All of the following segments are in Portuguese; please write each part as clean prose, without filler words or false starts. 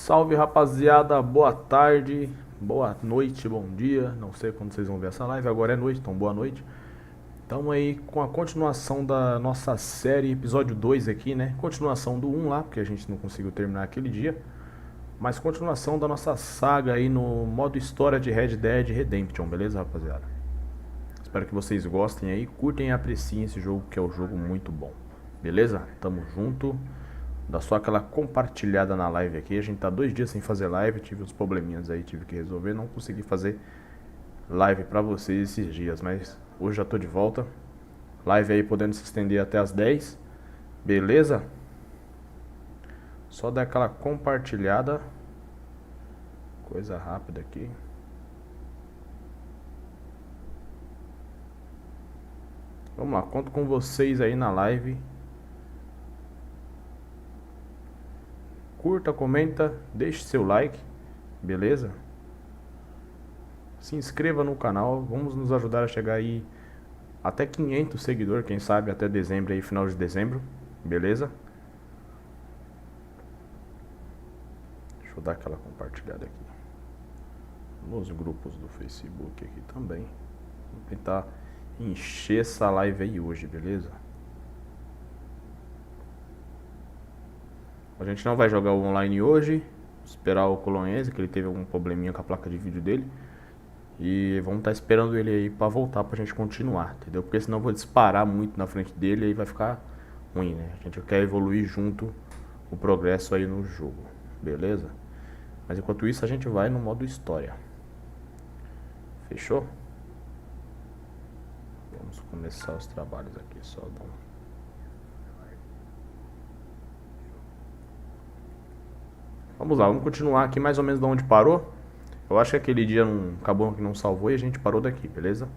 Salve rapaziada, boa tarde, boa noite, bom dia. Não sei quando vocês vão ver essa live, agora é noite, então boa noite. Estamos aí com a continuação da nossa série, episódio 2 aqui, né? Continuação do 1 lá, porque a gente não conseguiu terminar aquele dia. Mas continuação da nossa saga aí no modo história de Red Dead Redemption, beleza rapaziada? Espero que vocês gostem aí, curtem e apreciem esse jogo, que é um jogo muito bom. Beleza? Tamo junto. Dá só aquela compartilhada na live aqui. A gente tá 2 dias sem fazer live. Tive uns probleminhas aí, tive que resolver. Não consegui fazer live pra vocês esses dias, mas hoje já tô de volta. Live aí podendo se estender até as 10. Beleza? Só dar aquela compartilhada. Coisa rápida aqui. Vamos lá, conto com vocês aí na live. Curta, comenta, deixe seu like, beleza? Se inscreva no canal, vamos nos ajudar a chegar aí até 500 seguidores, quem sabe até dezembro aí, final de dezembro, beleza? Deixa eu dar aquela compartilhada aqui nos grupos do Facebook aqui também. Vou tentar encher essa live aí hoje, beleza? A gente não vai jogar o online hoje. Esperar o Colonense, que ele teve algum probleminha com a placa de vídeo dele. E vamos estar esperando ele aí pra voltar pra gente continuar, entendeu? Porque senão eu vou disparar muito na frente dele e aí vai ficar ruim, né? A gente quer evoluir junto o progresso aí no jogo, beleza? Mas enquanto isso a gente vai no modo história. Fechou? Vamos começar os trabalhos aqui, só dar um... Vamos lá, vamos continuar aqui mais ou menos de onde parou. Eu acho que aquele dia acabou que não salvou e a gente parou daqui, beleza?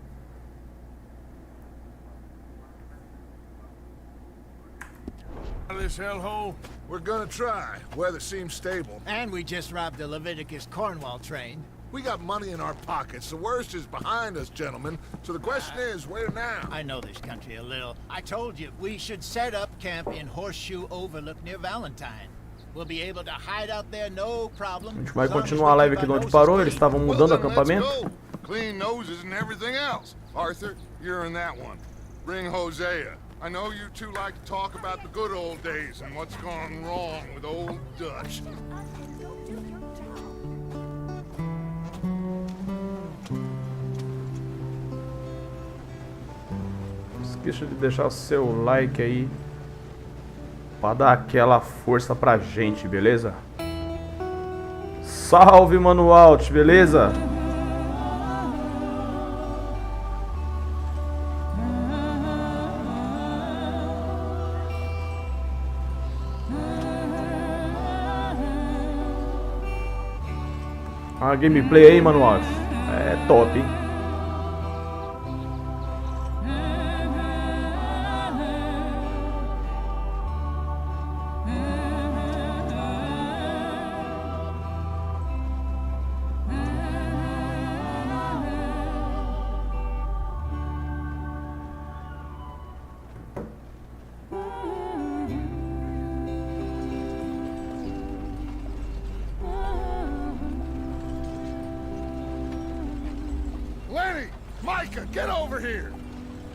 This hellhole? We're gonna try. Weather seems stable. And we just robbed the Leviticus Cornwall train. We got money in our pockets. The worst is behind us, gentlemen. So the question is, where now? I know this country a little. I told you, we should set up camp in Horseshoe Overlook near Valentine. We'll be able to hide out there, no problem. A gente vai continuar a live aqui de onde parou. Eles estavam mudando o acampamento. Clean noses and everything else. Arthur, you're in that one. Bring Hosea. I know you two like to talk about the good old days and what's gone wrong with old Dutch. Não esqueça de deixar o seu like aí pra dar aquela força pra gente, beleza? Salve, Mano Alt, beleza? A gameplay aí, Mano Alt, é top, hein? Lenny! Micah, get over here!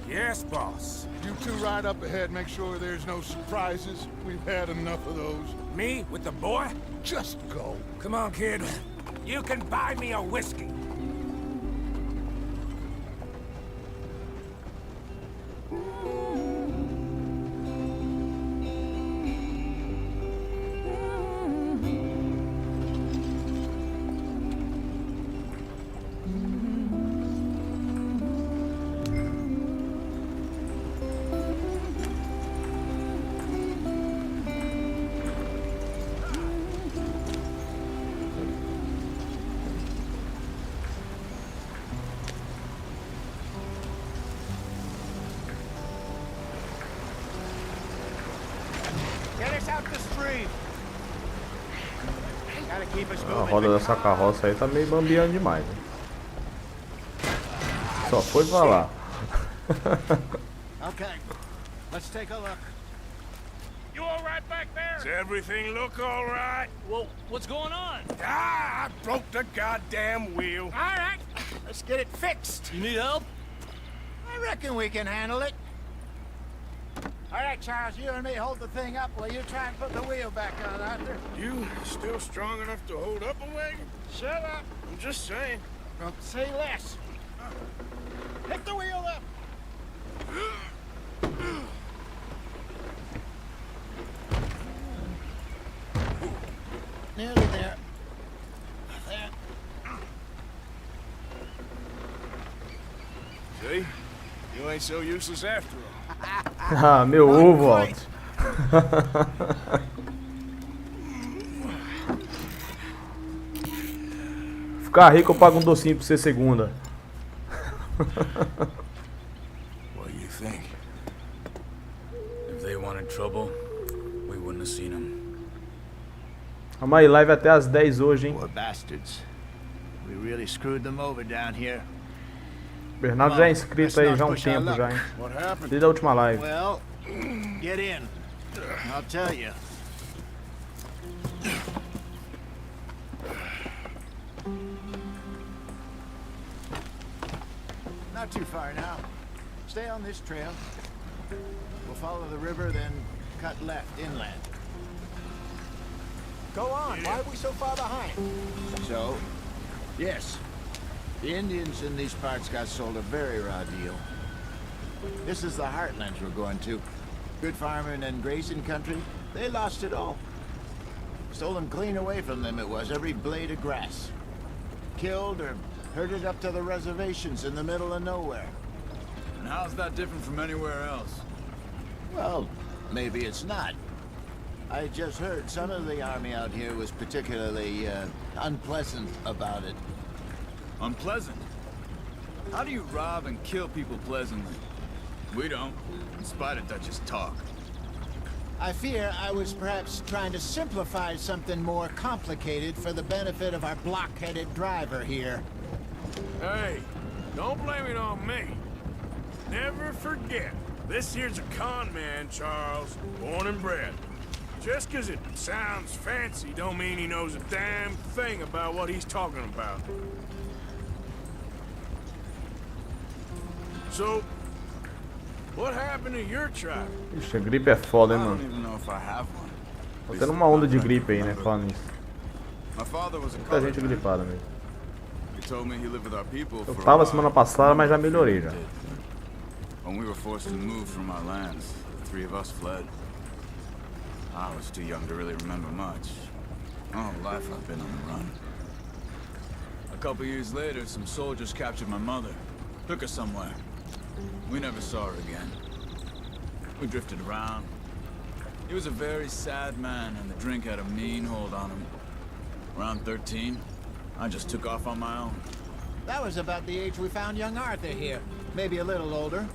Yes, boss. You two ride up ahead, make sure there's no surprises. We've had enough of those. Me with the boy? Just go. Come on, kid. You can buy me a whiskey. A roda dessa carroça aí tá meio bambiando demais, né? Só foi pra lá. Okay, let's take a look. You all right back there? Does everything look all right? Well, what's going on? Ah, I broke the goddamn wheel. All right, let's get it fixed. You need help? I reckon we can handle it. All right, Charles, you and me hold the thing up while you try and put the wheel back on, Arthur. You still strong enough to hold up a wagon? Shut up. I'm just saying. Don't say less. Pick the wheel up. Nearly there. There. See? You ain't so useless after all. Ah, meu ovo, Alto. Ficar rico, eu pago um docinho pra você segunda. What do you think? If they wanted trouble, we wouldn't have seen them. Vamos aí, live até às 10 hoje, hein? Poor bastards. We really screwed them over down here. Bernardo já é inscrito aí já há um tempo já, hein? What happened? Desde a última live. Well, get in. I'll tell you. Not too far now. Stay on this trail. We'll follow the river, then cut left inland. Go on. Why are we so far behind? So, yes, the Indians in these parts got sold a very raw deal. This is the heartlands we're going to. Good farming and grazing country. They lost it all. Stolen clean away from them it was, every blade of grass. Killed or herded up to the reservations in the middle of nowhere. And how's that different from anywhere else? Well, maybe it's not. I just heard some of the army out here was particularly unpleasant about it. Unpleasant? How do you rob and kill people pleasantly? We don't, in spite of Dutch's talk. I fear I was perhaps trying to simplify something more complicated for the benefit of our block-headed driver here. Hey, don't blame it on me. Never forget, this here's a con man, Charles, born and bred. Just 'cause it sounds fancy don't mean he knows a damn thing about what he's talking about. So, what happened to your tribe? Ixi, a gripe é foda, hein, I don't mano. even know if I have one. Tô tendo uma onda de gripe aí, né, falando isso. My father was a Muita colored gente man. gripada mesmo. He told me he lived with our people Eu for a tava while. semana passada, mas já melhorei já. When we were forced to move from our lands, the three of us fled. I was too young to really remember much. All life I've been on the run. A couple years later, some soldiers captured my mother. Took her somewhere. We never saw her again. We drifted around. He was a very sad man, and the drink had a mean hold on him. Around 13, I just took off on my own. That was about the age we found young Arthur here. Maybe a little older.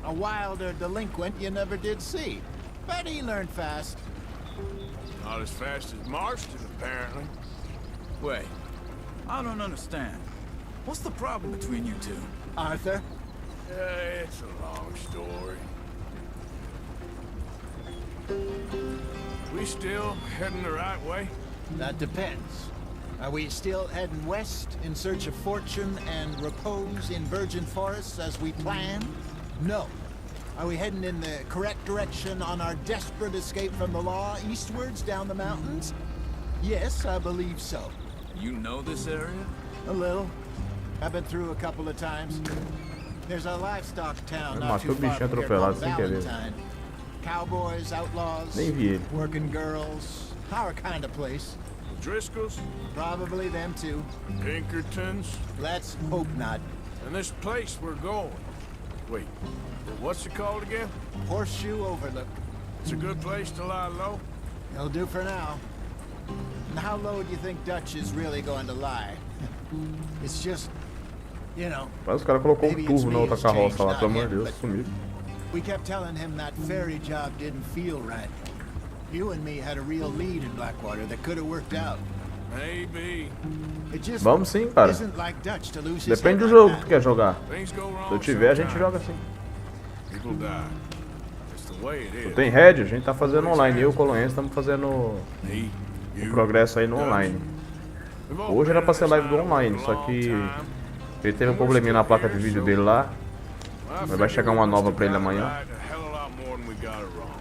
A wilder delinquent you never did see. But he learned fast. Not as fast as Marston, apparently. Wait, I don't understand. What's the problem between you two? Arthur? It's a long story. We still heading the right way? That depends. Are we still heading west in search of fortune and repose in virgin forests as we planned? No. Are we heading in the correct direction on our desperate escape from the law eastwards down the mountains? Yes, I believe so. You know this area? A little. I've been through a couple of times. There's a livestock town not too Matou o far bichinho from here atropelado called sem querer. Valentine. Cowboys, outlaws, Nem vi ele. working girls, our kind of place. Driscolls, Probably them too. Pinkertons, Let's hope not. and this place we're going. Wait, what's it called again? Horseshoe Overlook. It's a good place to lie low. It'll do for now. And how low do you think Dutch is really going to lie? It's just, you know, Mas os caras colocou um maybe turbo it's na me outra who's carroça changed, lá, not pelo amor de him, Deus, but sumiu. we kept telling him that ferry job didn't feel right. You and me had a real lead in Blackwater that could have worked out. Maybe. It just Vamos sim, cara. isn't like Dutch to lose his Depende do head jogo like que tu that. quer jogar. Things go wrong Se eu tiver, a gente sometimes. joga assim. People die. That's the the way it Tu is. tem Red? A gente tá fazendo online. Eu e o Colonense estamos fazendo Me, o you, progresso aí no online. we've all Hoje been era pra in ser this live do island online, for a só long que time. ele teve um probleminha na placa de vídeo dele lá. I Mas vai figure chegar we uma must nova have pra ele got it amanhã. right a hell of a lot more than we got it wrong.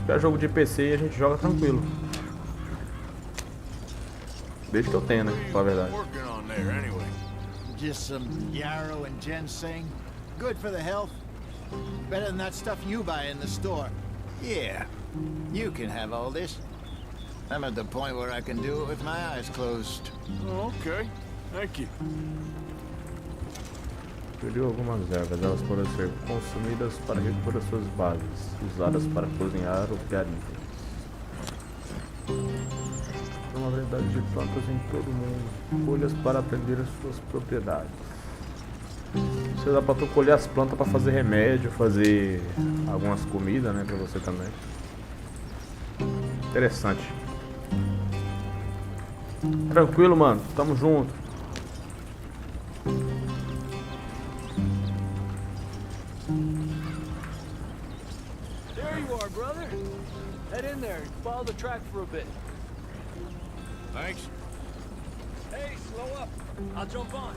É jogo de PC e a gente joga tranquilo. Desde que eu tenho, né? Pra falar a verdade. Working on there anyway. Just some yarrow and ginseng. Good for the health. Better than that stuff you buy in the store. Yeah, you can have all this. I'm at the point where I can do it with my eyes closed. Oh, okay. Thank you. Colheu algumas ervas, elas podem ser consumidas para repor as suas bases, usadas para cozinhar ou criar itens. Há uma variedade de plantas em todo o mundo, folhas para aprender as suas propriedades. Você dá pra tu colher as plantas para fazer remédio, fazer algumas comidas, né, pra você também. Interessante. Tranquilo, mano, tamo junto. There you are, brother. Head in there and follow the track for a bit. Thanks. Hey, slow up. I'll jump on.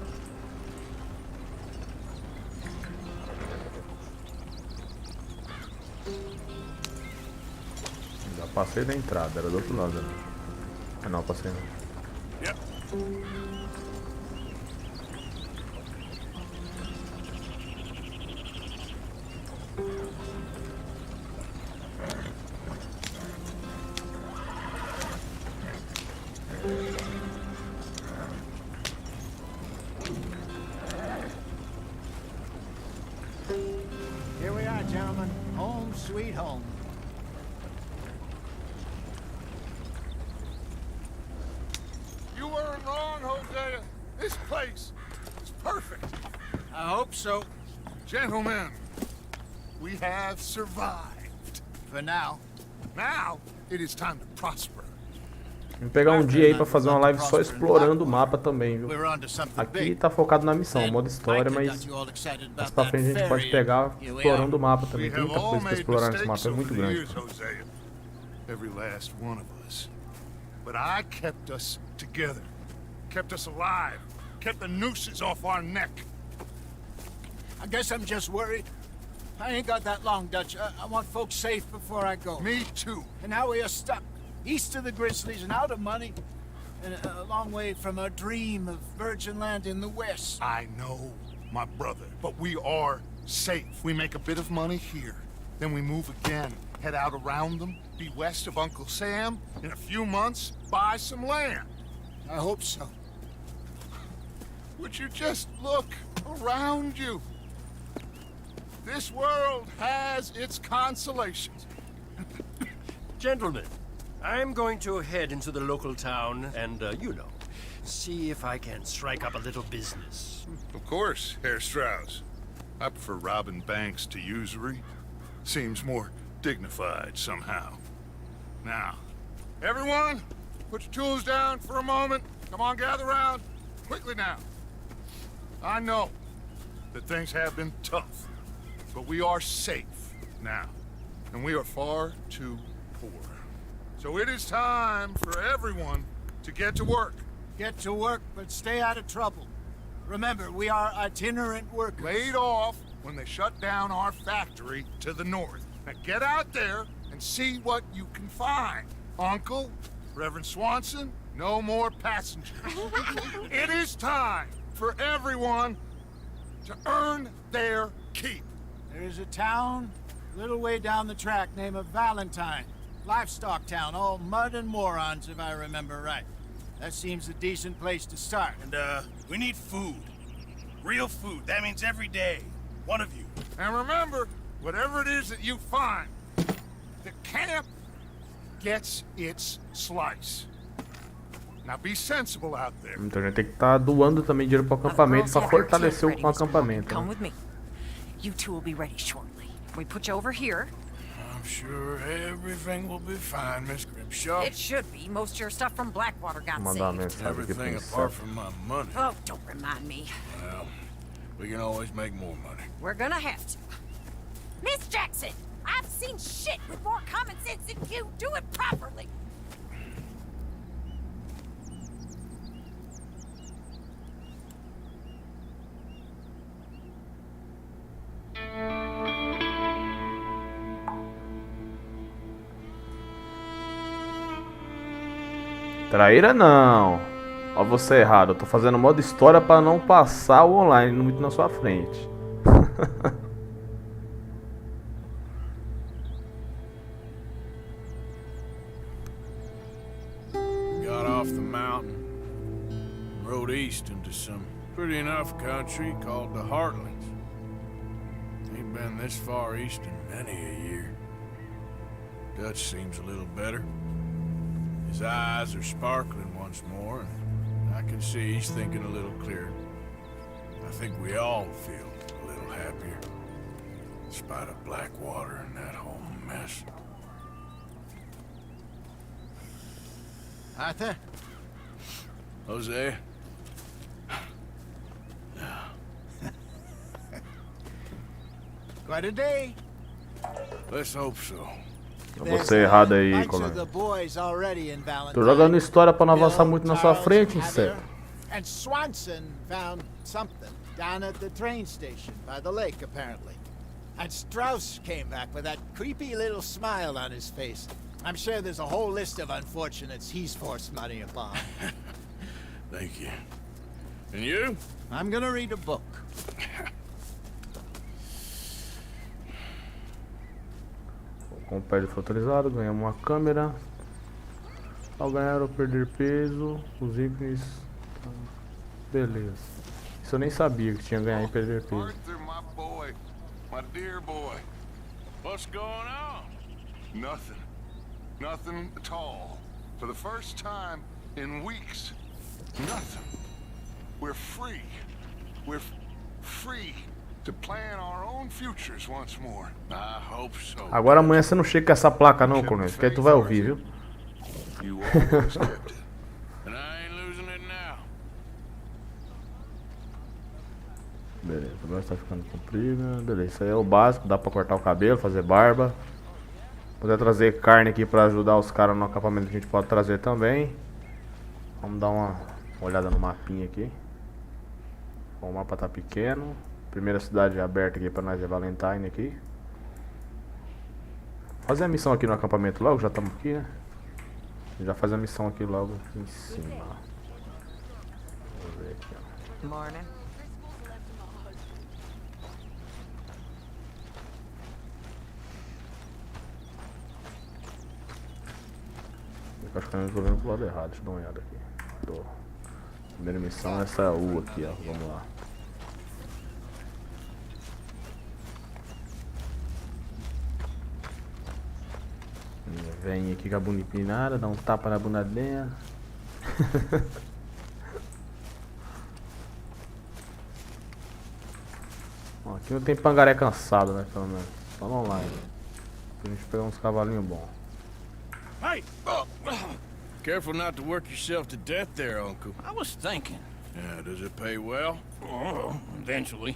Já passei da entrada, era do outro lado. Né? Ah não, passei não. Yep. Here we are, gentlemen. Home sweet home. You weren't wrong, Hosea. This place is perfect. I hope so. Gentlemen, we have survived. For now. Now, it is time to prosper. Vamos pegar um dia aí pra fazer uma live só explorando o mapa também, viu? We're on to something Aqui big. tá focado na missão, modo história, mas mais pra frente a gente pode pegar explorando o mapa We também. Tem have muita all coisa pra made explorar nesse mistakes mapa, é over muito the grande. years, Hosea. Every last one of us. But I kept us together. Kept us alive. Kept the nooses off our neck. I guess I'm just worried. I ain't got that long, Dutch. I want folks safe before I go. Me too. And now we are stuck east of the Grizzlies and out of money, and a long way from our dream of virgin land in the west. I know, my brother, but we are safe. We make a bit of money here, then we move again, head out around them, be west of Uncle Sam, in a few months, buy some land. I hope so. Would you just look around you? This world has its consolations. Gentlemen, I'm going to head into the local town and, you know, see if I can strike up a little business. Of course, Herr Strauss. I prefer robbing banks to usury. Seems more dignified somehow. Now, everyone, put your tools down for a moment. Come on, gather round. Quickly now. I know that things have been tough, but we are safe now, and we are far too poor. So it is time for everyone to get to work. Get to work, but stay out of trouble. Remember, we are itinerant workers. Laid off when they shut down our factory to the north. Now get out there and see what you can find. Uncle, Reverend Swanson, no more passengers. It is time for everyone to earn their keep. There is a town a little way down the track named Valentine. Livestock town, all mud and morons, if I remember right. That seems a decent place to start. And, we need food. Real food. That means every day. One of you. And remember, whatever it is that you find, the camp gets its slice. Now be sensible out there. Então a gente tem que estar doando também dinheiro pro acampamento pra fortalecer o acampamento. Come Né? with me. You two will be ready shortly. We put you over here. I'm sure everything will be fine, Miss Grimshaw. It should be. Most of your stuff from Blackwater got Vou mandar uma saved. mensagem aqui pro Everything Inseto. apart from my money. Oh, don't remind me. Well, we can always make more money. We're gonna have to. Miss Jackson, I've seen shit with more common sense than you. Do it properly. Traíra não. Ó, você errado. Eu tô fazendo modo história pra não passar o online muito na sua frente. Got off the mountain, rode east into some pretty enough country called the Heartlands. Ain't been this far east in many a year. Dutch seems a little better. His eyes are sparkling once more, and I can see he's thinking a little clearer. I think we all feel a little happier, in spite of Blackwater and that whole mess. Arthur? Jose? Quite a day. Let's hope so. Você errado aí, Bunch of colega. the boys already in Tô Valentine. jogando história pra não avançar Bill, muito na sua Charles, frente, Heather, inseto. And Swanson found something down at the train station by the lake, apparently. And Strauss came back with that creepy little smile on his face. I'm sure there's a whole list of unfortunates he's forced money upon. Thank you. And you? I'm gonna read a book. Com o pé fotorizado, ganhamos uma câmera. Ao ganhar ou perder peso, os ícones. Beleza. Isso eu nem sabia que tinha ganhar e perder peso. Arthur, my boy. My dear boy. What's going on? Nothing. Nothing at all. For the first time in weeks. Nothing. We're free. We're free to plan our own futures once more. I hope so. Agora amanhã você não chega com essa placa não, Cornelius, que aí tu vai ouvir, viu? You always kept it. And I ain't losing it now. Beleza, agora tá ficando comprida. Beleza, isso aí é o básico, dá pra cortar o cabelo, fazer barba. Poder trazer carne aqui pra ajudar os caras no acampamento, a gente pode trazer também. Vamos dar uma olhada no mapinha aqui. Bom, o mapa tá pequeno. Primeira cidade aberta aqui pra nós é Valentine aqui. Fazer a missão aqui no acampamento logo, já estamos aqui, né? Já faz a missão aqui logo em cima. Vamos ver aqui, ó. Morning. Eu acho que eu tô vendo pro lado errado, deixa eu dar uma olhada aqui. Tô. Primeira missão é essa U aqui, ó. Vamos lá. Vem aqui com a bunda empinada, dá um tapa na bunda dela. Ó, aqui não tem pangaré cansado, né? Pelo menos. Só no online. Pra gente pegar uns cavalinhos bons. Hey! Careful not to work yourself to death there, Uncle. I was thinking. Yeah, does it pay well? Oh, eventually.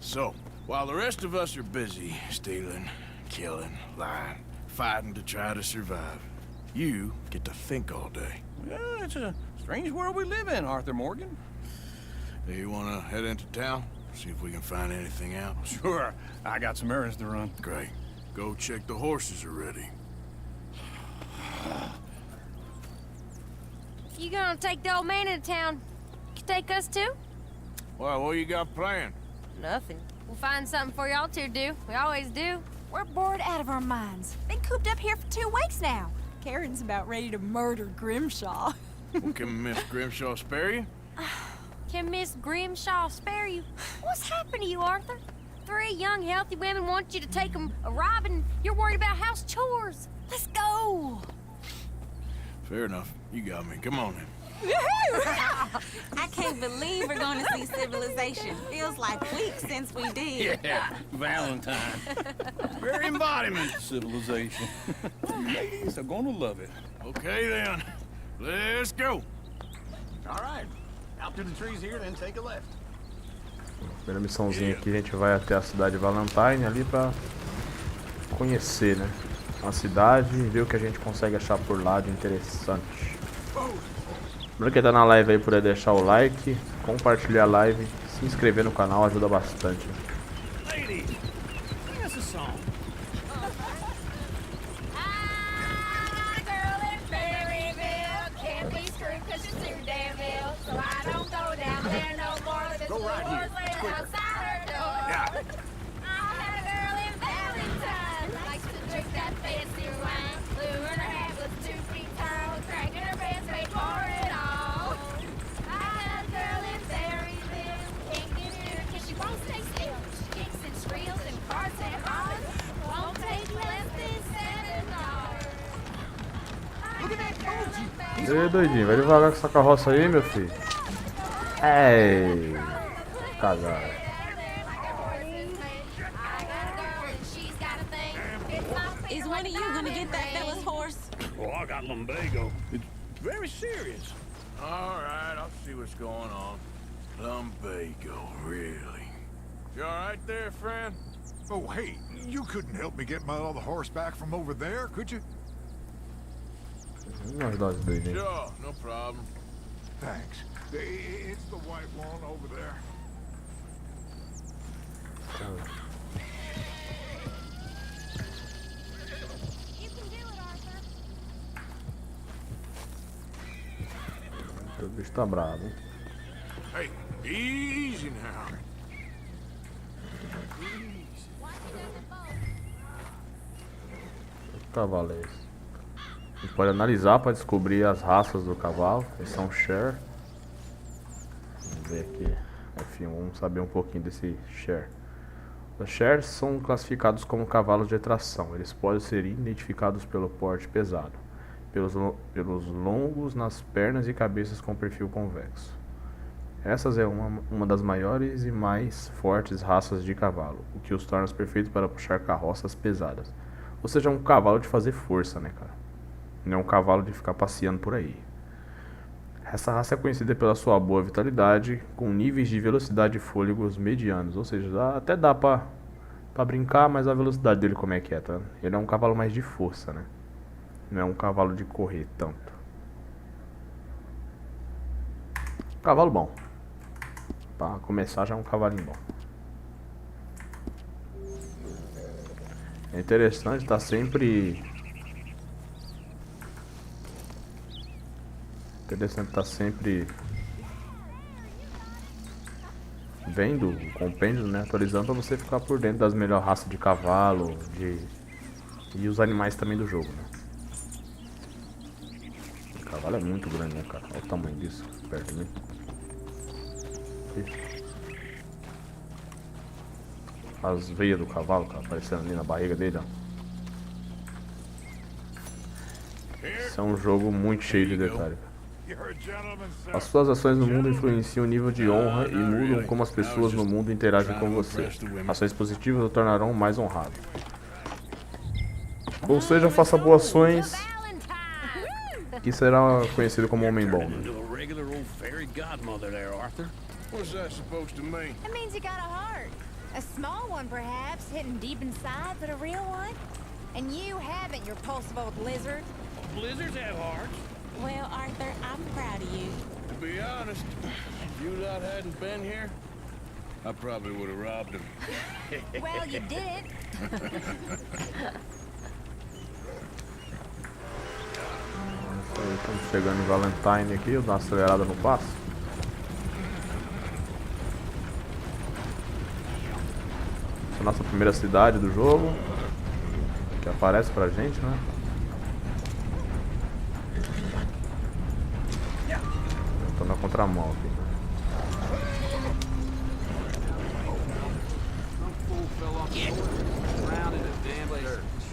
So, while the rest of us are busy stealing, killing, lying, fighting to try to survive, you get to think all day. Yeah, it's a strange world we live in, Arthur Morgan. Do you want to head into town? See if we can find anything out? Sure, I got some errands to run. Great. Go check the horses are ready. If you gonna take the old man into town, you can take us too? Well, what you got planned? Nothing. We'll find something for y'all to do. We always do. We're bored out of our minds. Been cooped up here for 2 weeks now. Karen's about ready to murder Grimshaw. Well, can Miss Grimshaw spare you? Can Miss Grimshaw spare you? What's happened to you, Arthur? 3 young, healthy women want you to take them a robbing. You're worried about house chores. Let's go. Fair enough. You got me. Come on then. I can't believe we're going to see civilization. Feels like weeks since we did. Yeah, Valentine. Very embodiment of civilization. Ladies are gonna love it. Okay then. Let's go. All right. Out through the trees here, then take a left. Primeira missãozinha aqui, a gente vai até a cidade de Valentine ali pra conhecer, né? A cidade e ver o que a gente consegue achar por lá de interessante. Pra quem tá na live aí, puder deixar o like, compartilhar a live, se inscrever no canal ajuda bastante. Lady, sing us a song. Go right here. It's quicker. Yeah. Ei, doidinho, vai devagar com essa carroça aí, meu filho. Ei, cagada. Is one of you gonna get that fella's horse? Oh, I got lumbago. It's very serious. All right, I'll see what's going on. Lumbago, really? You all right there, friend? Oh, hey, you couldn't help me get my other horse back from over there, could you? Vamos ajudar os doidinhos. Sure, no problem. Thanks. It's the white one over there. You can do it, Arthur. O bicho tá bravo, hein? Hey, easy now. Que cavalo é esse? A gente pode analisar para descobrir as raças do cavalo. Eles são share. Vamos ver aqui. F1, vamos saber um pouquinho desse share. Os shares são classificados como cavalos de tração. Eles podem ser identificados pelo porte pesado, pelos longos nas pernas e cabeças com perfil convexo. Essas é uma das maiores e mais fortes raças de cavalo, o que os torna perfeitos para puxar carroças pesadas. Ou seja, é um cavalo de fazer força, né, cara? Não é um cavalo de ficar passeando por aí. Essa raça é conhecida pela sua boa vitalidade, com níveis de velocidade e fôlegos medianos. Ou seja, até dá pra brincar, mas a velocidade dele como é que é, tá? Ele é um cavalo mais de força, né? Não é um cavalo de correr tanto. Cavalo bom. Pra começar já é um cavalinho bom. É interessante, tá sempre... Interessante estar sempre vendo o compêndio, né, atualizando para você ficar por dentro das melhores raças de cavalo e os animais também do jogo, né. O cavalo é muito grande, né, cara? Olha o tamanho disso perto de mim. As veias do cavalo, cara, aparecendo ali na barriga dele, ó. Isso é um jogo muito cheio de detalhes. As suas ações no mundo influenciam o nível de honra e mudam como as pessoas no mundo interagem com você. Ações positivas o tornarão mais honrado. Ou seja, faça boas ações e será conhecido como homem bom. Né? What's that supposed to mean? It means you got a heart. A small one, perhaps, hidden deep inside, but a real one. And you haven't, you repulsive old lizard. Blizzards have hearts. Well, Arthur, I'm proud of you. To be honest, if you lot hadn't been here, I probably would have robbed him. Well, you did. Estamos chegando em Valentine aqui, eu dou uma acelerada no passo. Essa é a nossa primeira cidade do jogo, que aparece pra gente, né? Eu tô na contramão aqui.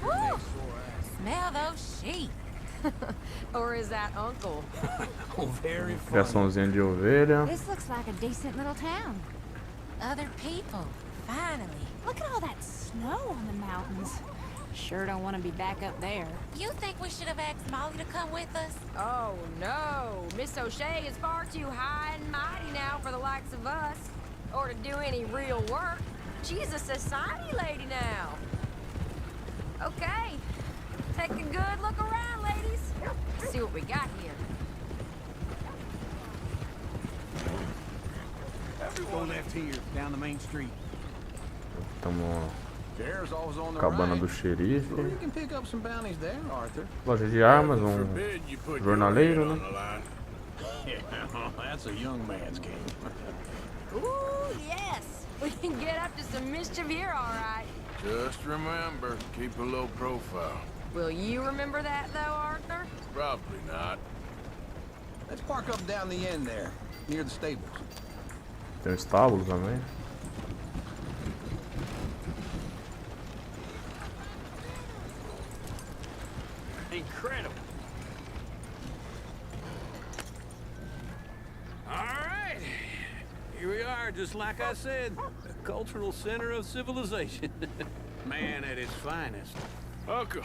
Woo! Smell those sheep. Or is that Uncle? Oh, very funny. Criaçãozinha de ovelha. This looks like a decent little town. Other people, finally. Look at all that snow on the mountains. Sure don't want to be back up there. You think we should have asked Molly to come with us? Oh, no. Miss O'Shea is far too high and mighty now for the likes of us. Or to do any real work. She's a society lady now. Okay. Take a good look around, ladies. See what we got here. Go left here, down the main street. Estamos There's always on the cabana right. do xerife. You can pick up some bounties there, Arthur. Loja de armas, Forbid you put jornaleiro, your né? head on the line. Yeah, that's a young man's game. Ooh, yes. We can get up to some mischief here, all right. Just remember, keep a low profile. Will you remember that, though, Arthur? Probably not. Let's park up down the end there, near the stables. Tem um estábulo também. Incredible. All right, here we are, just like I said, the cultural center of civilization. Man at its finest. Uncle,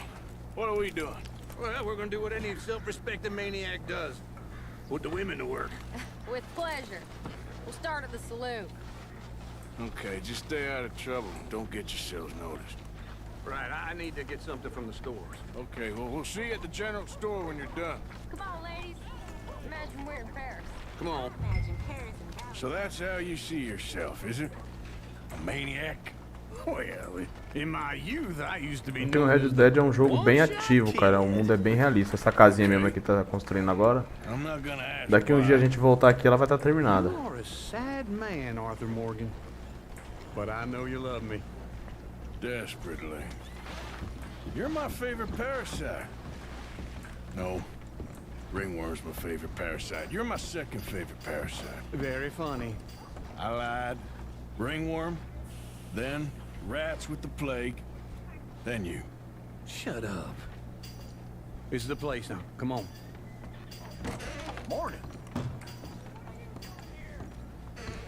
what are we doing? Well, we're gonna do what any self-respecting maniac does. Put the women to work. With pleasure. We'll start at the saloon. Okay, just stay out of trouble. Don't get yourselves noticed. Right, I need to get something from the stores. Okay, well, we'll see you at the general store when you're done. Come on, ladies. Imagine we're in Paris. Come on. Imagine Paris and Dallas. So that's how you see yourself, is it? A maniac? Well, in my youth, I used to be Então, o Red Dead é um jogo bem ativo, cara. O mundo é bem realista. Essa casinha mesmo que tá construindo agora. I'm not gonna ask Daqui um dia a gente voltar aqui, ela vai estar terminada. You're a sad man, Arthur Morgan. But I know you love me. Desperately. You're my favorite parasite. No. Ringworm's my favorite parasite. You're my second favorite parasite. Very funny. I lied. Ringworm, then rats with the plague, then you. Shut up. This is the place now. Come on. Morning.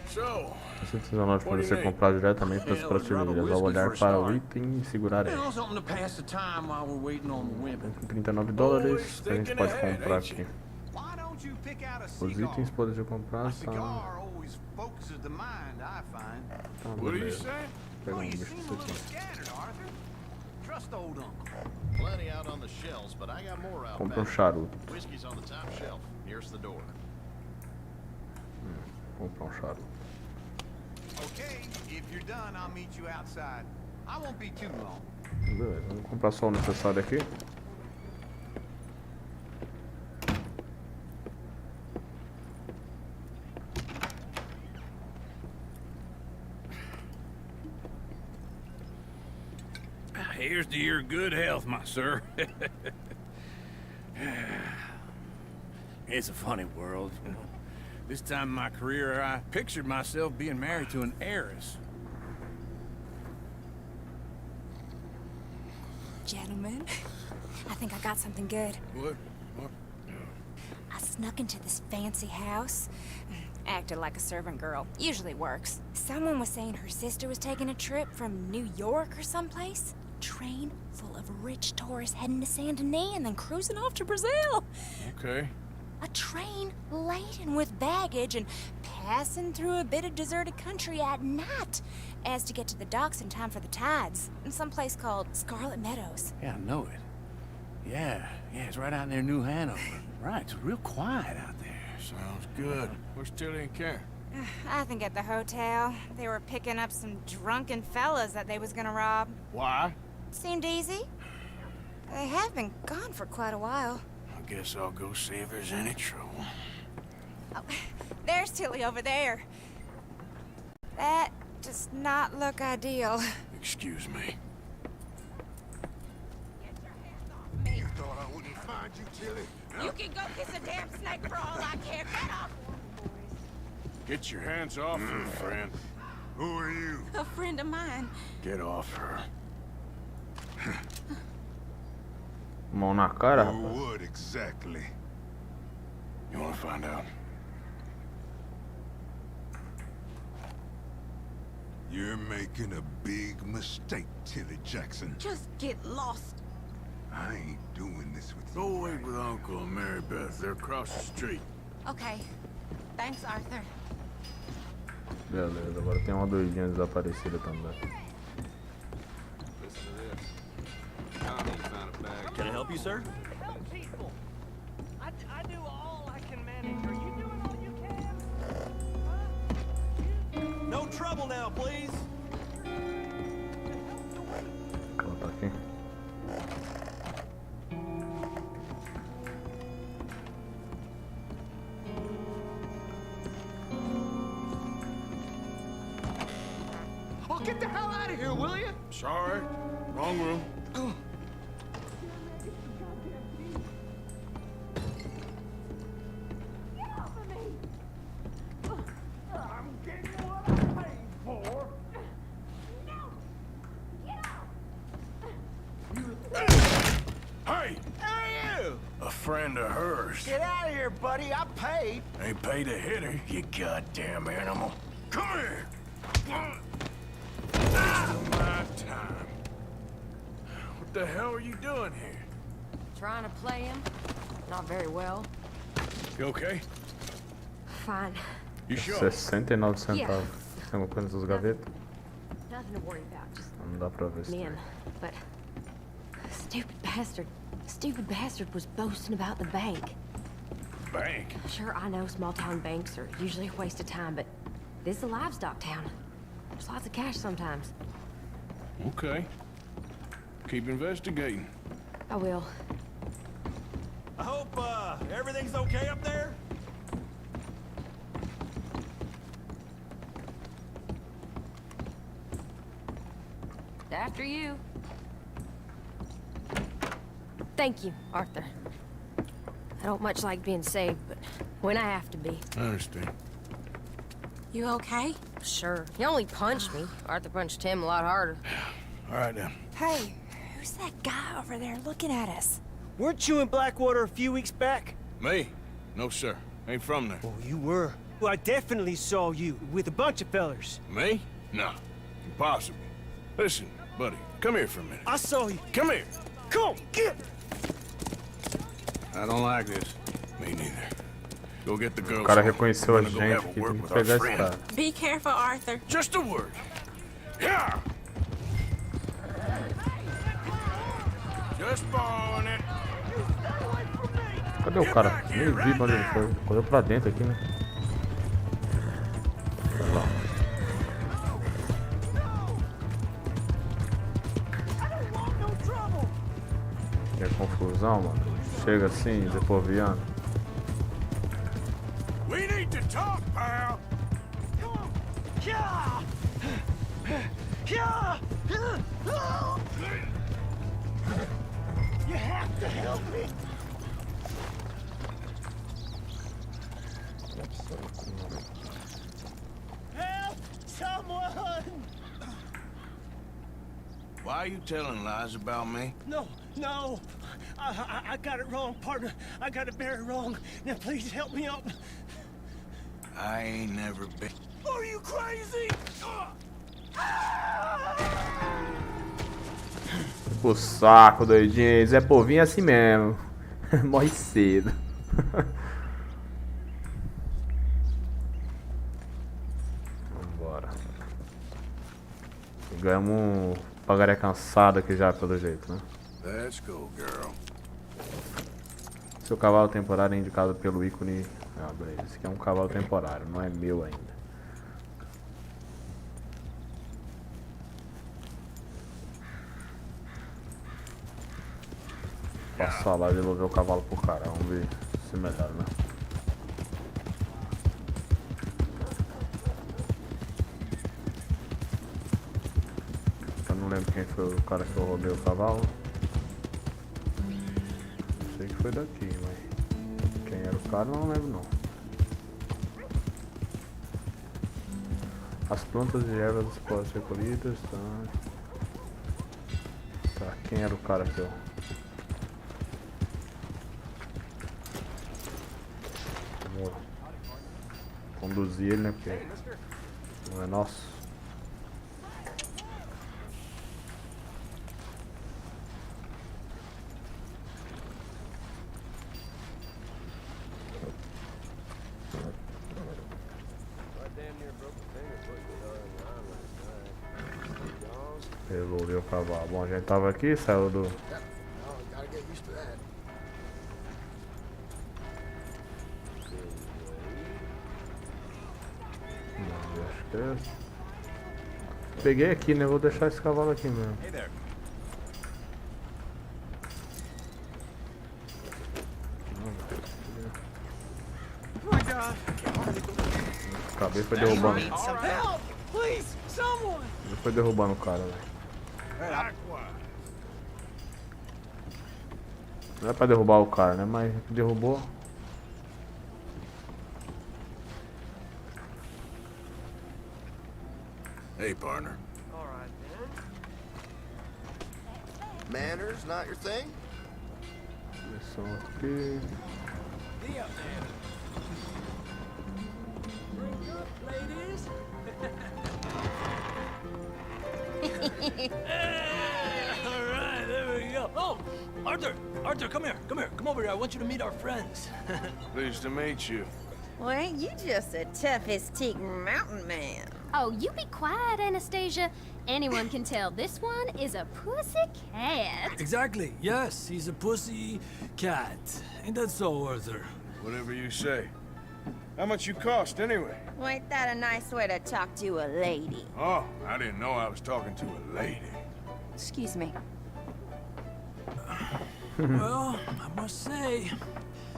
So, Esse funcionário pode ser comprado diretamente pelas prateleiras. Ao olhar para o item e segurar You ele. know, something to pass the time while we're waiting on the women. Com $39, a gente pode comprar aqui. Why don't you pick out a Os cigar? itens podem ser comprados. Tá, Cigar always focuses the mind, I find. tá what are you beleza. saying? Pega Well, you bicho seem desse a little aqui. scattered, Arthur. Trust old uncle. Plenty out on the shelves, but I got more out Compra um back. charuto. Whiskey's on the top shelf, nearest the door. Comprar um charuto. Okay, if you're done, I'll meet you outside. I won't be too long. Beleza, vamos comprar só o necessário aqui. Here's to your good health, my sir. It's a funny world, you know. This time in my career, I pictured myself being married to an heiress. Gentlemen, I think I got something good. What? I snuck into this fancy house. Acted like a servant girl. Usually works. Someone was saying her sister was taking a trip from New York or someplace. Train full of rich tourists heading to Saint Denis and then cruising off to Brazil. Okay. A train laden with baggage and passing through a bit of deserted country at night as to get to the docks in time for the tides in some place called Scarlet Meadows. Yeah, I know it. Yeah, it's right out near New Hanover. Right, it's real quiet out there. Sounds good. Where's Tilly and Karen? I think at the hotel. They were picking up some drunken fellas that they was gonna rob. Why? Seemed easy. They have been gone for quite a while. I guess I'll go see if there's any trouble. Oh, there's Tilly over there. That does not look ideal. Excuse me. You thought I wouldn't find you, Tilly? You can go kiss a damn snake for all I care. Get off! Get your hands off her, friend. Who are you? A friend of mine. Get off her. Mão na cara, Or rapaz. what exactly? You wanna find out? You're making a big mistake, Tilly Jackson. Just get lost. I ain't doing this with you. Go wait with Uncle and Mary Beth. They're across the street. Okay. Thanks, Arthur. Beleza, agora tem uma doidinha desaparecida também. you, sir? Help people. I do all I can manage. Are you doing all you can? No trouble now, please. Vou botar aqui. Oh, get the hell out of here, will you? Sorry. Wrong room. I'm getting what I'm paid for. Hey! Who are you? A friend of hers. Get out of here, buddy. I paid. Ain't paid to hit her, you goddamn animal. Come here! Wasting my time. What the hell are you doing here? Trying to play him? Not very well. You okay? Fine. You sure? 69 centavos. Tem alguma coisa nessas gavetas? Nothing to worry about. Just Não dá pra ver se tem. men. But stupid bastard was boasting about the bank. Bank? Sure, I know small town banks are usually a waste of time, but this is a livestock town. There's lots of cash sometimes. Okay. Keep investigating. I will. I hope, everything's okay up there? After you. Thank you, Arthur. I don't much like being saved, but when I have to be. I understand. You okay? Sure. He only punched me. Arthur punched him a lot harder. All right, then. Hey, who's that guy over there looking at us? Weren't you in Blackwater a few weeks back? Me? No, sir. Ain't from there. Oh, you were. Well, I definitely saw you with a bunch of fellers. Me? No. Impossible. Listen, buddy, come here for a minute. I saw you. Come here. Come on, get! I don't like this. Me neither. Go get the girls. O cara home. reconheceu a We're gonna go gente have a aqui, word tem with que our pegar esse friend. cara. Be careful, Arthur. Just a word. Yeah. Just borrowing it. Cadê o cara? Nem vi pra onde ele foi. Correu pra dentro aqui, né? Olha lá. Que confusão, mano. Chega assim, depoviando. We need to talk, pal. Yeah! Yeah! You have to help me! Help! Someone! Why are you telling lies about me? No, no! I got it wrong, partner. I got it very wrong. Now please help me up. I ain't never been. Are you crazy? O saco, doidinho. Zé Povinho é assim mesmo. Morre cedo. Vambora. Ganhamos um pagaré cansado aqui já, pelo jeito, né? Let's go, girl. Seu cavalo temporário é indicado pelo ícone. Ah, beleza. Esse aqui é um cavalo temporário, não é meu ainda. Passar lá e devolver o cavalo pro cara. Vamos ver se melhora, né? Eu não lembro quem foi o cara que eu roubei o cavalo. Sei que foi daqui, mas quem era o cara eu não lembro não. As plantas e ervas podem ser colhidas, tá? Tá, quem era o cara que eu... Vamos conduzir ele, né? Porque não é nosso. Resolveu o cavalo. Bom, a gente tava aqui, saiu do get used to that. Não, acho que é... Peguei aqui, né? Vou deixar esse cavalo aqui mesmo. Hey there. Oh my God. Acabei foi derrubando. Help! Please, someone! Foi derrubando o cara, velho. Não é pra derrubar o cara, né? Mas derrubou. Hey, partner. All right, man. Manners not your thing? Missão aqui. Be up there. Bring up, ladies. All right, there we go. Oh, Arthur, come here. Come over here. I want you to meet our friends. Pleased to meet you. Well, ain't you just the toughest teak mountain man? Oh, you be quiet, Anastasia. Anyone can tell this one is a pussy cat. Exactly. Yes, he's a pussy cat. Ain't that so, Arthur? Whatever you say. How much you cost, anyway? Well, ain't that a nice way to talk to a lady? Oh, I didn't know I was talking to a lady. Excuse me. Well, I must say,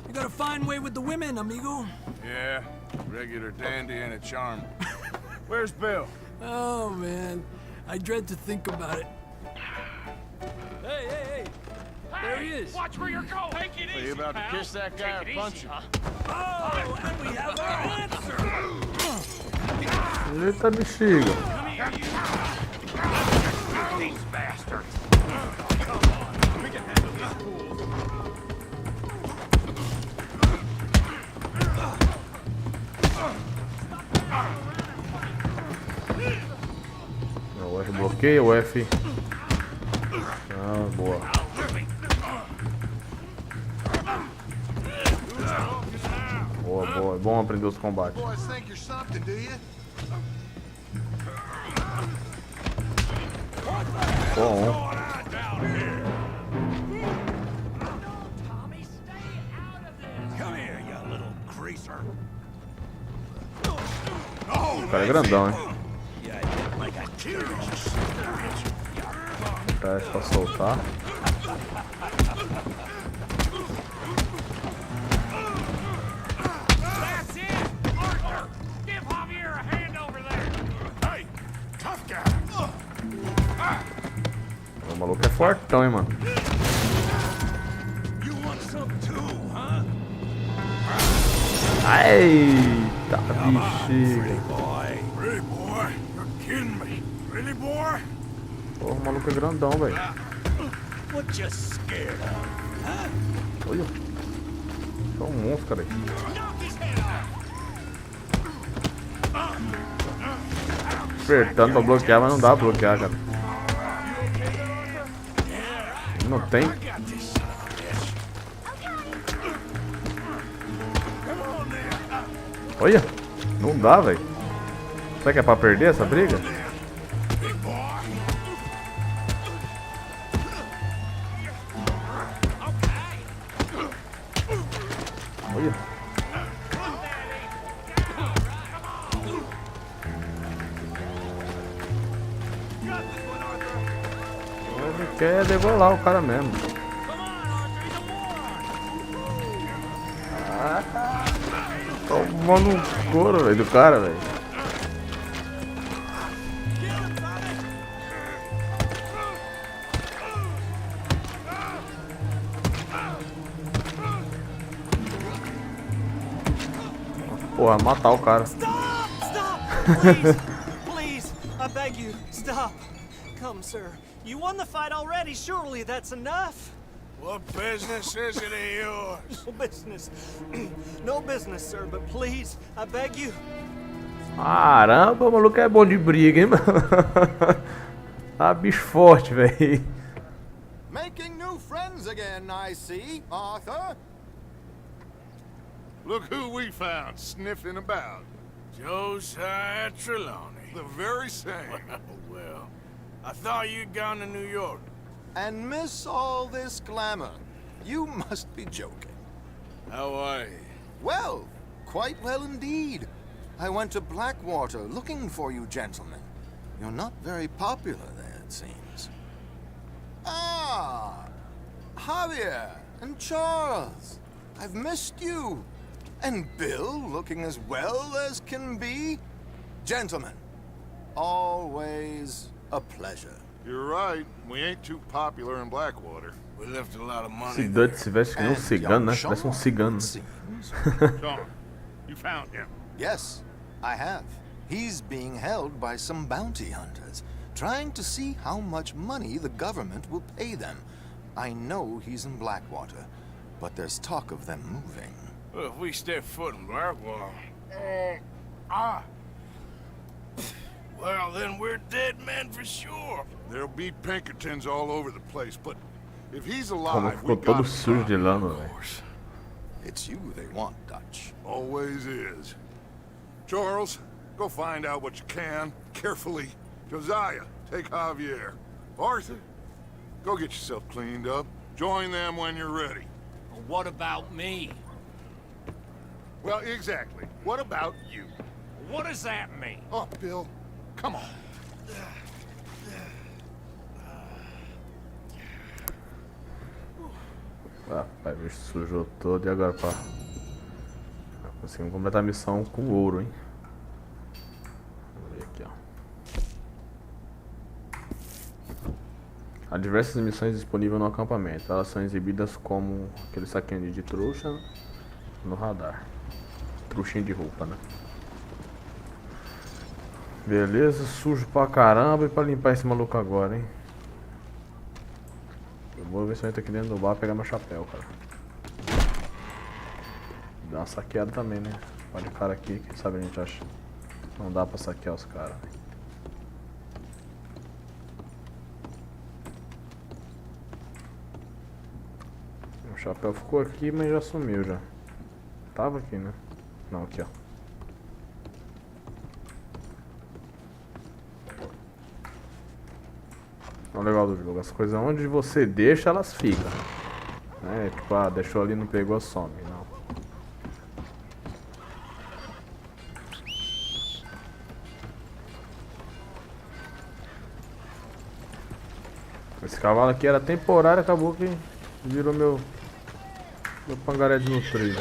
you got a fine way with the women, amigo. Yeah, regular dandy and a charm. Where's Bill? Oh, man. I dread to think about it. Hey! There he is. Watch where you're going. Take it Are you about to kiss that guy or punch him? Oh, and we have our answer. Eita, bexiga. These bastards. O F bloqueia, o F. Ah, boa. Boa. É bom aprender os combates. Boys think you're something, do you? Bom. Come here, you little greaser. O cara é grandão, hein? Tá, é pra soltar. That's it! Arthur! Give Javier a hand over there! Hey! Tough guy! O maluco é fortão, hein, mano. You want some too, huh? Eita, bexiga. Really, boy? You're kidding me. Really, boy? Pô, o maluco é grandão, velho. What you scared of? Olha. Só um monstro, cara. Knock his head off! Apertando pra bloquear, mas não dá pra bloquear, cara. Não tem. Olha, não dá, velho. Será que é pra perder essa briga? Olha. Ele quer degolar o cara mesmo. Tomando um couro, velho, do cara, velho. Porra, matar o cara. Please, please, I beg you, stop. Come, sir. You won the fight already. Surely that's enough. What business is it of yours? No business. No business, sir, but please, I beg you. Caramba, o maluco é bom de briga, hein, mano? Ah, bicho forte, velho. Making new friends again, I see, Arthur. Look who we found sniffing about. Josiah Trelawney. The very same. Well, I thought you'd gone to New York. and miss all this glamour. You must be joking. How are you? Well, quite well indeed. I went to Blackwater looking for you gentlemen. You're not very popular there, it seems. Ah, Javier and Charles. I've missed you. And Bill, looking as well as can be. Gentlemen, always a pleasure. You're right. We ain't too popular in Blackwater. We left a lot of money Esse there. Dutch se veste que nem um cigano, né? Parece um cigano. Sean, you found him. Yes, I have. He's being held by some bounty hunters, trying to see how much money the government will pay them. I know he's in Blackwater, but there's talk of them moving. Well, if we step foot in Blackwater... Well, then we're dead men for sure. There'll be Pinkertons all over the place, but if he's Como alive, ficou we todo got sujo de lama, velho. It's you they want, Dutch. Always is. Charles, go find out what you can, carefully. Josiah, take Javier. Arthur, go get yourself cleaned up. Join them when you're ready. What about me? Well, exactly. What about you? What does that mean? Oh, Bill, come on. Rapaz, o bicho sujou todo e agora pá. Conseguimos completar a missão com ouro, hein? Vamos ver aqui, ó. Há diversas missões disponíveis no acampamento. Elas são exibidas como aquele saquinho de trouxa no radar. Trouxinha de roupa, né? Beleza, sujo pra caramba. E pra limpar esse maluco agora, hein? Eu vou ver se eu entro aqui dentro do bar e pegar meu chapéu, cara. Dá uma saqueada também, né? Pode cara aqui, quem sabe a gente acha. Não dá pra saquear os caras. Meu chapéu ficou aqui, mas já sumiu já. Tava aqui, né? Não, aqui ó. É o legal do jogo, as coisas onde você deixa, elas ficam. Né? Tipo, ah, deixou ali, não pegou, some, não. Esse cavalo aqui era temporário, acabou que virou meu pangaré de nutrir.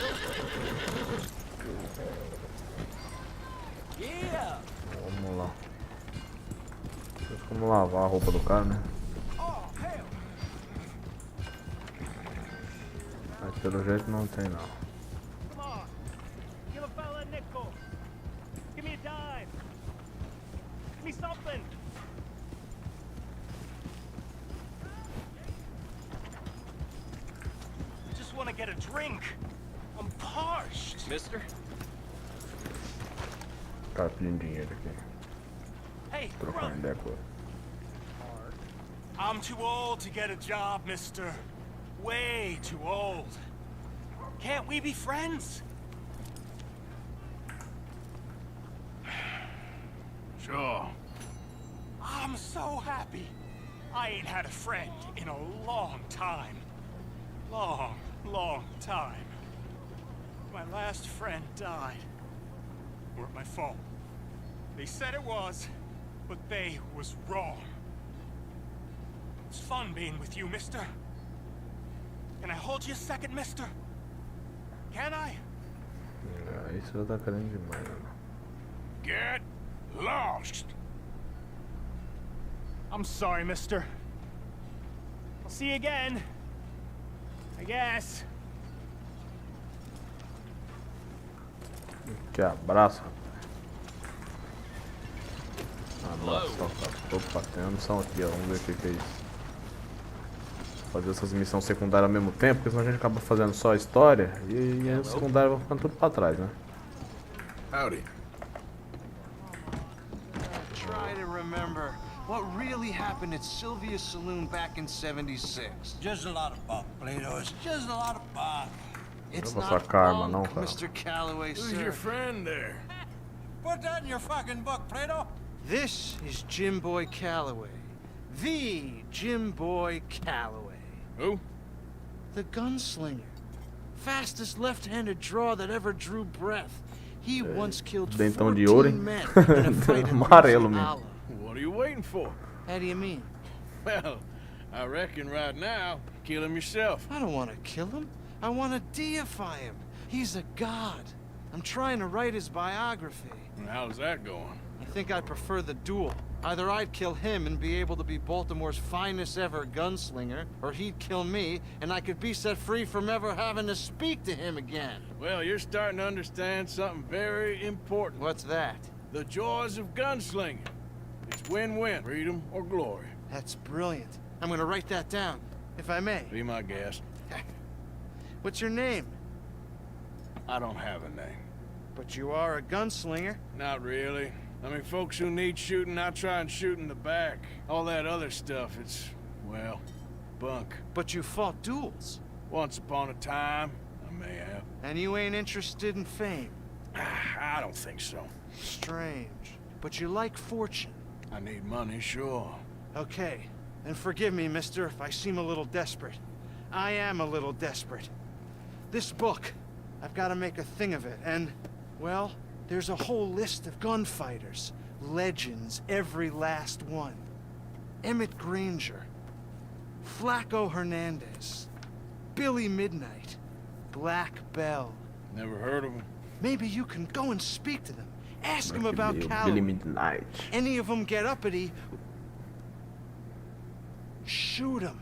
Vamos lá. Vamos lavar a roupa do cara, né? Mas pelo jeito não tem não. Give a fella a nickel. Give me a dime. Give me something. I just want to get a drink. I'm parched. Mister? Cara pedindo dinheiro aqui. Hey, Trocar run. ideia com ele. I'm too old to get a job, mister. Way too old. Can't we be friends? Sure. I'm so happy. I ain't had a friend in a long time. Long time. My last friend died. Weren't my fault. They said it was, but they was wrong. It's fun being with you, mister. Can I hold you a second, mister? Can I? Isso já tá querendo demais, né? Get lost. I'm sorry, mister. I'll see you again. I guess. Que abraço, rapaz. Abraço, opa, tem uma missão aqui, ó. Vamos ver o que é isso. Fazer essas missões secundárias ao mesmo tempo, porque senão a gente acaba fazendo só a história e as secundárias vão ficando tudo pra trás, né? Howdy. Try to remember what really happened at Sylvia's Saloon back in '76. Just a lot of buck, Plato. It's just a lot of buck. It's Não vou not sacar a arma não, bunk, cara. Mr. Calloway, Who's sir. your friend there? Put that in your fucking book, Plato. This is Jim Boy Calloway. The Jim Boy Calloway. Who? The gunslinger. Fastest left-handed draw that ever drew breath. He once killed Dentão de 14 ouro, hein? men in a fight in Amarelo Greasy mesmo. Hollow. What are you waiting for? How do you mean? Well, I reckon right now, kill him yourself. I don't want to kill him. I want to deify him. He's a god. I'm trying to write his biography. And how's that going? I think I prefer the duel. Either I'd kill him and be able to be Baltimore's finest ever gunslinger, or he'd kill me and I could be set free from ever having to speak to him again. Well, you're starting to understand something very important. What's that? The joys of gunslinging. It's win-win, freedom or glory. That's brilliant. I'm gonna write that down, if I may. Be my guest. What's your name? I don't have a name. But you are a gunslinger. Not really. I mean, folks who need shooting, I try and shoot in the back. All that other stuff, it's, well, bunk. But you fought duels. Once upon a time, I may have. And you ain't interested in fame. I don't think so. Strange. But you like fortune. I need money, sure. Okay. And forgive me, mister, if I seem a little desperate. I am a little desperate. This book, I've got to make a thing of it, and, well, there's a whole list of gunfighters. Legends, every last one. Emmett Granger. Flaco Hernandez. Billy Midnight. Black Bell. Never heard of him. Maybe you can go and speak to them. Ask them Billy- about Billy Calloway. Midnight. Any of them get uppity, shoot them.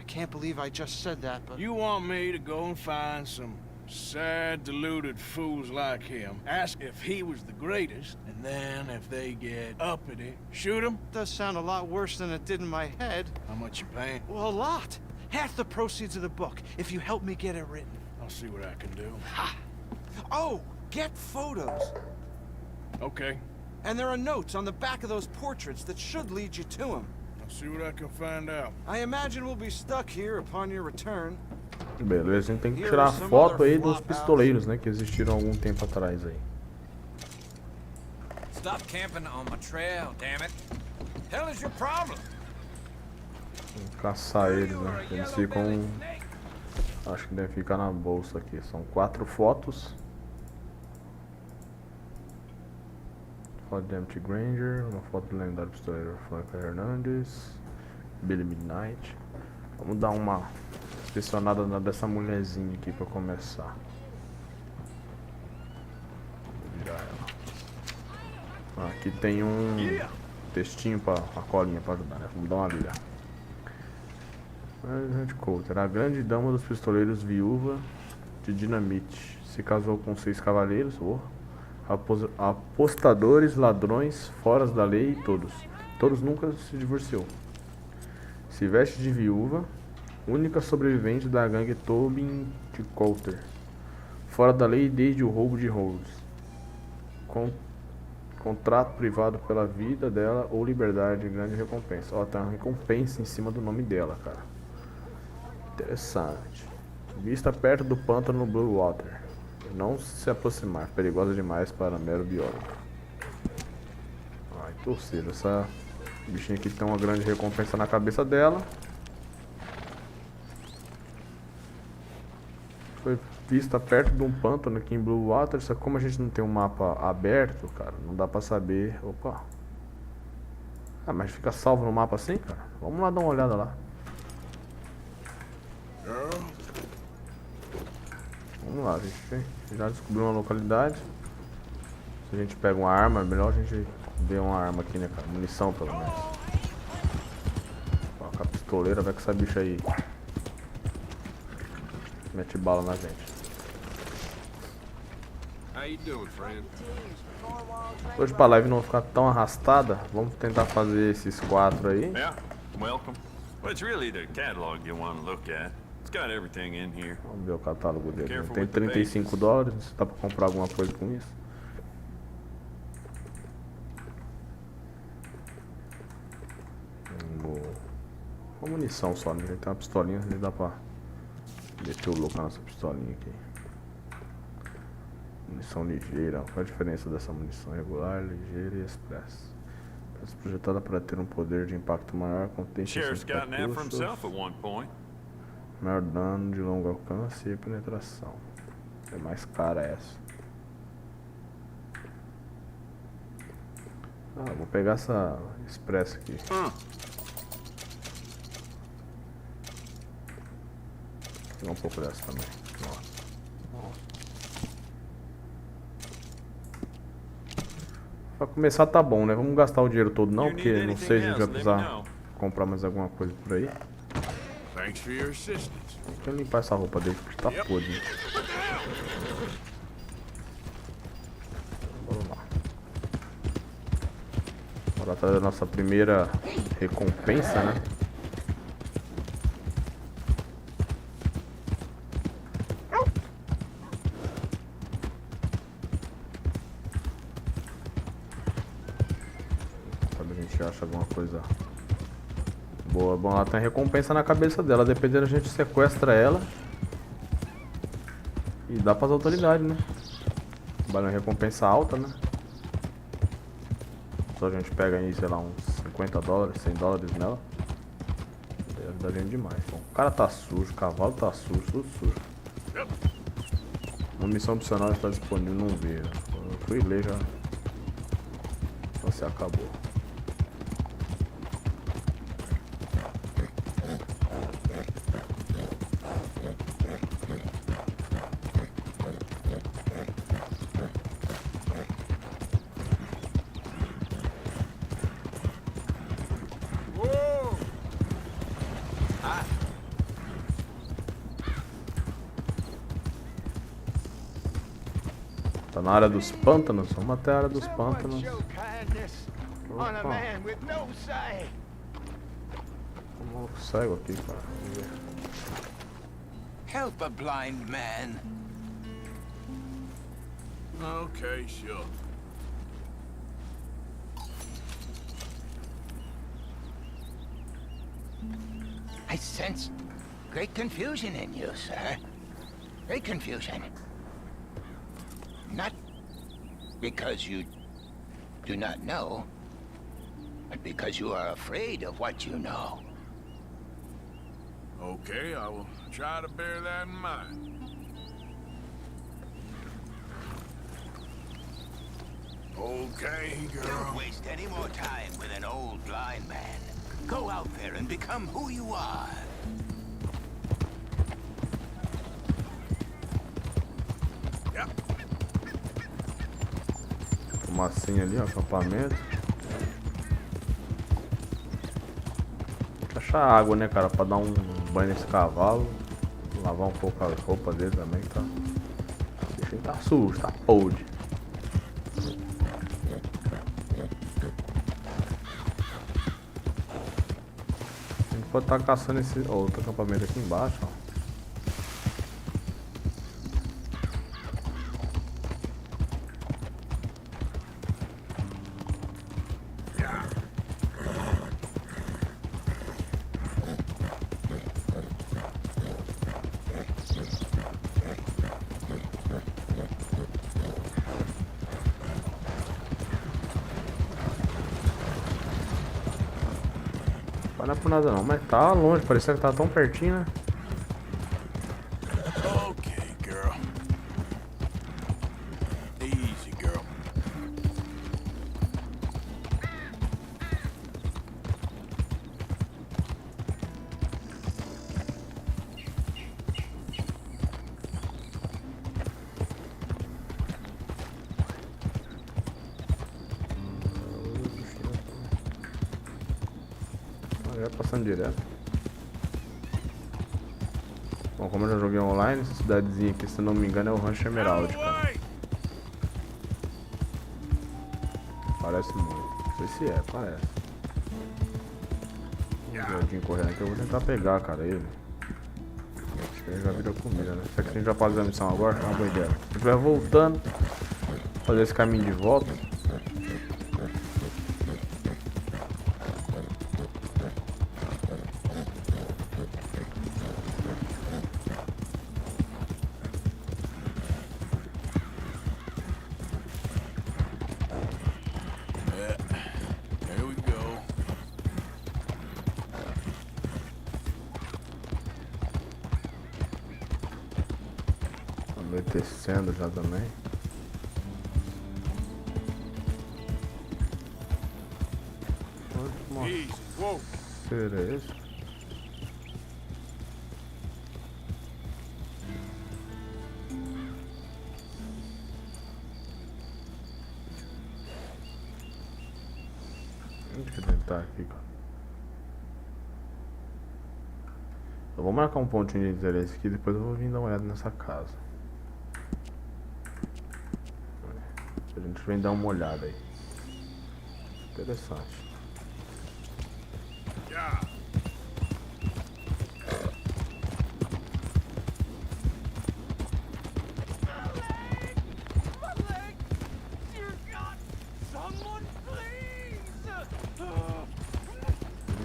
I can't believe I just said that, but... You want me to go and find some sad, deluded fools like him, ask if he was the greatest, and then if they get uppity, shoot him? Does sound a lot worse than it did in my head. How much you paying? Well, a lot. Half the proceeds of the book, if you help me get it written. I'll see what I can do. Ha! Oh, get photos. Okay. And there are notes on the back of those portraits that should lead you to him. I'll see what I can find out. I imagine we'll be stuck here upon your return. Beleza, a gente tem que tirar foto aí dos pistoleiros, né, que existiram há algum tempo atrás aí. Stop camping on my trail, damn it. Hell is your problem? Vamos caçar eles, né? Eles ficam... Acho que deve ficar na bolsa aqui. São 4 fotos. Foto de Emmett Granger, uma foto do lendário pistoleiro Flaco Hernandez, Billy Midnight. Vamos dar uma inspecionada dessa mulherzinha aqui pra começar. Vou virar ela. Aqui tem um textinho pra a colinha pra ajudar, né? Vamos dar uma lida. Margaret Coulter, a grande dama dos pistoleiros, viúva de dinamite, se casou com 6 cavaleiros, apostadores, ladrões, foras da lei, todos nunca se divorciou. Se veste de viúva, única sobrevivente da gangue Tobin de Coulter, fora da lei desde o roubo de Rhodes. Contrato privado pela vida dela ou liberdade, grande recompensa. Ó, tá uma recompensa em cima do nome dela, cara. Interessante. Vista perto do pântano no Blue Water. Não se aproximar, perigosa demais para mero biólogo. Ai, torcida, essa bichinha aqui tem uma grande recompensa na cabeça dela. Foi vista perto de um pântano aqui em Blue Water, só que como a gente não tem um mapa aberto, cara, não dá pra saber. Opa! Ah, mas fica salvo no mapa assim, cara? Vamos lá dar uma olhada lá. Vamos lá, a gente já descobriu uma localidade. Se a gente pega uma arma, é melhor a gente ver uma arma aqui, né, cara? Munição, pelo menos. Ó, com a pistoleira, vai com essa bicha aí. Mete bala na gente. How you doing, friend? Hoje pra live não ficar tão arrastada, vamos tentar fazer esses 4 aí. Yeah, welcome. Well, it's really the catalog you want to look at. It's got everything in here. Vamos ver o catálogo dele. Tem 35 dólares, dá pra comprar alguma coisa com isso. Uma munição só, né? Tem uma pistolinha, dá pra meter o louco nessa pistolinha aqui. Munição ligeira. Qual a diferença dessa munição? Regular, ligeira e express. Essa projetada para ter um poder de impacto maior, contém Sheriff's gotten that for recursos, himself at one point. maior dano de longo alcance e penetração. É mais cara essa. Ah, vou pegar essa expressa aqui. Vou pegar um pouco dessa também. Pra começar tá bom, né? Vamos gastar o dinheiro todo não, porque não sei se a gente vai precisar comprar mais alguma coisa por aí. Thanks for your assistance. Deixa eu limpar essa roupa dele, porque tá podre. Vamos lá. Bora atrás da nossa primeira recompensa, né? Sabe, a gente acha alguma coisa boa. Bom, ela tem recompensa na cabeça dela. Dependendo, a gente sequestra ela e dá para as autoridades, né? Vale uma recompensa alta, né? Só a gente pega aí, sei lá, uns 50 dólares, 100 dólares nela. Deve dar gente demais. Bom, o cara tá sujo, o cavalo tá sujo, tudo sujo. Uma missão opcional está disponível, não vi. Eu fui ler já. Você acabou. Tá na área dos pântanos, vamos até a área dos pântanos. Opa. Como cego aqui, cara. Vamos ver. Help a blind man. Okay, sure. I sense great confusion in you, sir. Great confusion. Not because you do not know, but because you are afraid of what you know. Okay, I will try to bear that in mind. Okay, girl. Don't waste any more time with an old blind man. Go out there and become who you are. Fumacinha ali, ó, acampamento. Tem que achar água, né, cara, pra dar um banho nesse cavalo. Lavar um pouco as roupas dele também, tá? O bichinho tá sujo, tá podre. A gente pode estar caçando esse outro acampamento aqui embaixo, ó. Não é por nada não, mas tá longe, parecia que tava tão pertinho, né? Okay, girl. Easy, girl. Já passando direto. Bom, como eu já joguei online, essa cidadezinha aqui, se não me engano, é o Rancho Emerald, cara. Parece muito. Não sei se é, parece. Um gordinho correndo aqui, eu vou tentar pegar, cara, ele. Acho que ele já vira comida, né? Será que a gente já faz a missão agora? É uma boa ideia. A gente vai voltando, fazer esse caminho de volta. Here we Anoitecendo já também. Easy, whoa. Será isso? Deixa eu tentar aqui, cara. Eu vou marcar um pontinho de interesse aqui, depois eu vou vir dar uma olhada nessa casa. A gente vem dar uma olhada aí. Interessante. Yeah.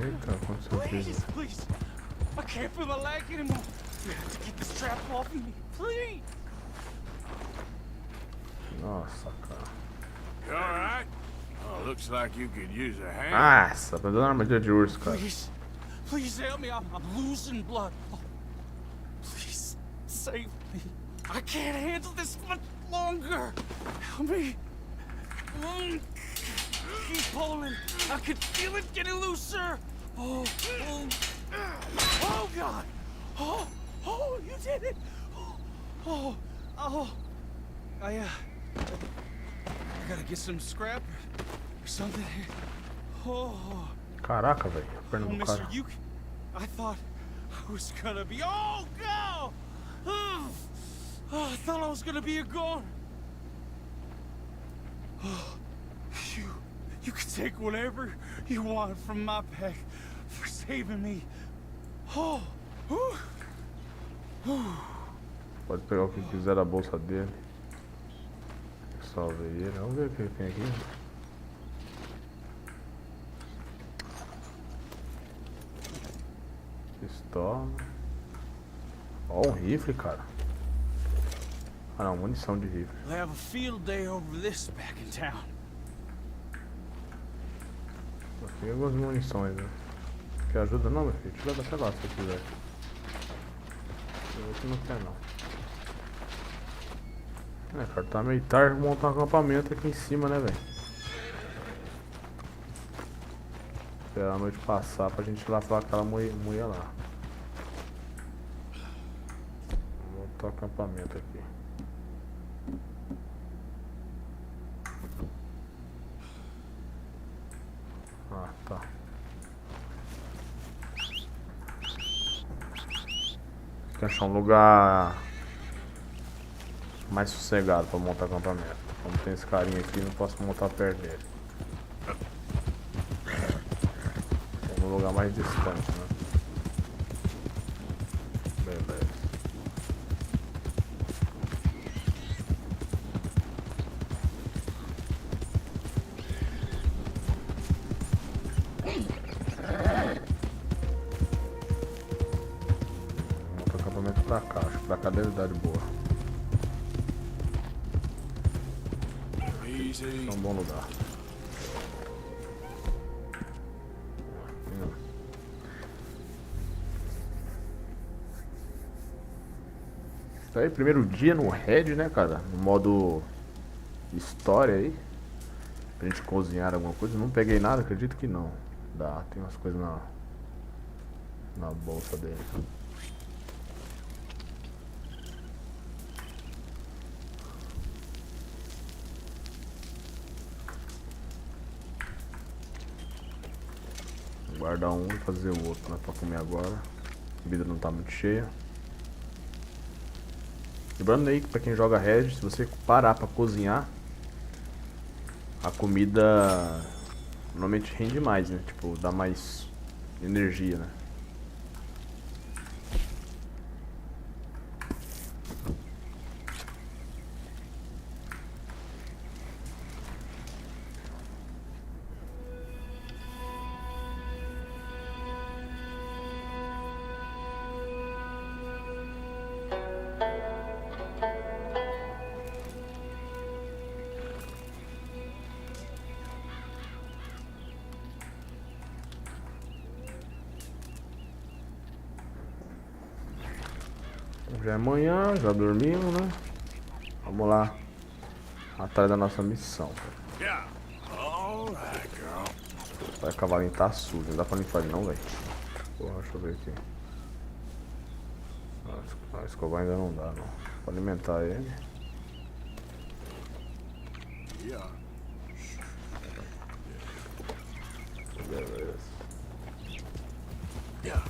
Eita, aconteceu Please, please. I can't feel my leg anymore. You have to get this trap off me, please. Nossa, cara. You alright? Oh, looks like you could use a hand. Nossa, tá dando armadilha de urso, cara. Please, please help me. I'm losing blood. Oh, please, save me. I can't handle this much longer. Help me. Keep pulling. I can feel it getting looser. Oh, oh, oh, God. Oh, oh, you did it. Oh, oh, I gotta get some scrap or something. Oh. Caraca, velho. A perna Oh, do mister, cara. I thought I was gonna be. Oh, no! Oh, I thought I was gonna be a goner. Oh, you can take whatever you want from my pack for saving me. Oh, Pode pegar o que quiser da bolsa dele. Salve ele. Vamos ver o que tem aqui. Pistola. Ó, um rifle, cara. Ah, não, munição de rifle. we'll have a field day over this back in town. Tem algumas munições, né? Quer ajuda não, meu filho? Te leva, sei lá, se você quiser. Eu que não quer não. É, cara, tá meio tarde montar um acampamento aqui em cima, né, velho? Esperar a noite passar pra gente ir lá falar com aquela mulher lá. Vou montar um acampamento aqui. Ah, tá. Tem que achar um lugar mais sossegado pra montar acampamento. Como tem esse carinha aqui, não posso montar perto dele. Tem um lugar mais distante, né? Beleza. Montar acampamento pra cá, acho que pra cá deve dar de boa. É um bom lugar. Isso aí, primeiro dia no Red, né, cara? No modo história aí. Pra gente cozinhar alguma coisa. Não peguei nada, acredito que não. Dá, tem umas coisas na bolsa dele. Guardar um e fazer o outro, né? Pra comer agora. A vida não tá muito cheia. Lembrando aí que pra quem joga Red, se você parar pra cozinhar, a comida normalmente rende mais, né? Tipo, dá mais energia, né? Já é manhã, já dormimos, né? Vamos lá. Atrás da nossa missão. Yeah. All right, girl. O cavalinho tá sujo, não dá pra limpar ele não, velho. Porra, deixa eu ver aqui. A escovar ainda não dá, não. Pra alimentar ele. Yeah. Beleza. Yeah.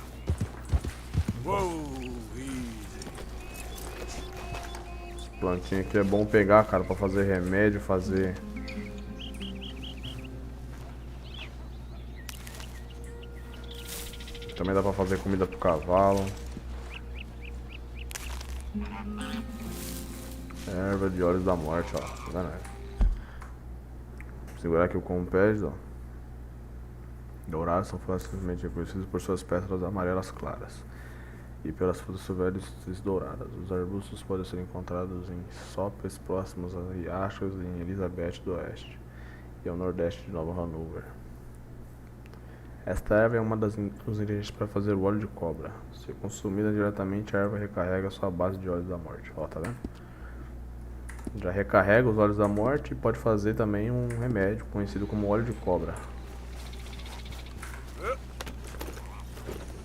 Whoa, easy. Esse plantinho aqui é bom pegar, cara, pra fazer remédio, fazer... Também dá pra fazer comida pro cavalo. Erva de olhos da morte, ó. Tá vendo? Segurar aqui com o pés, ó. Dourados são facilmente reconhecidos por suas pétalas amarelas claras e pelas frutas silvestres douradas. Os arbustos podem ser encontrados em sopes próximos a riachos em Elizabeth do Oeste e ao nordeste de Nova Hanover. Esta erva é uma dos ingredientes para fazer o óleo de cobra. Se consumida diretamente, a erva recarrega sua base de olhos da morte. Ó, tá vendo? Já recarrega os olhos da morte e pode fazer também um remédio conhecido como óleo de cobra.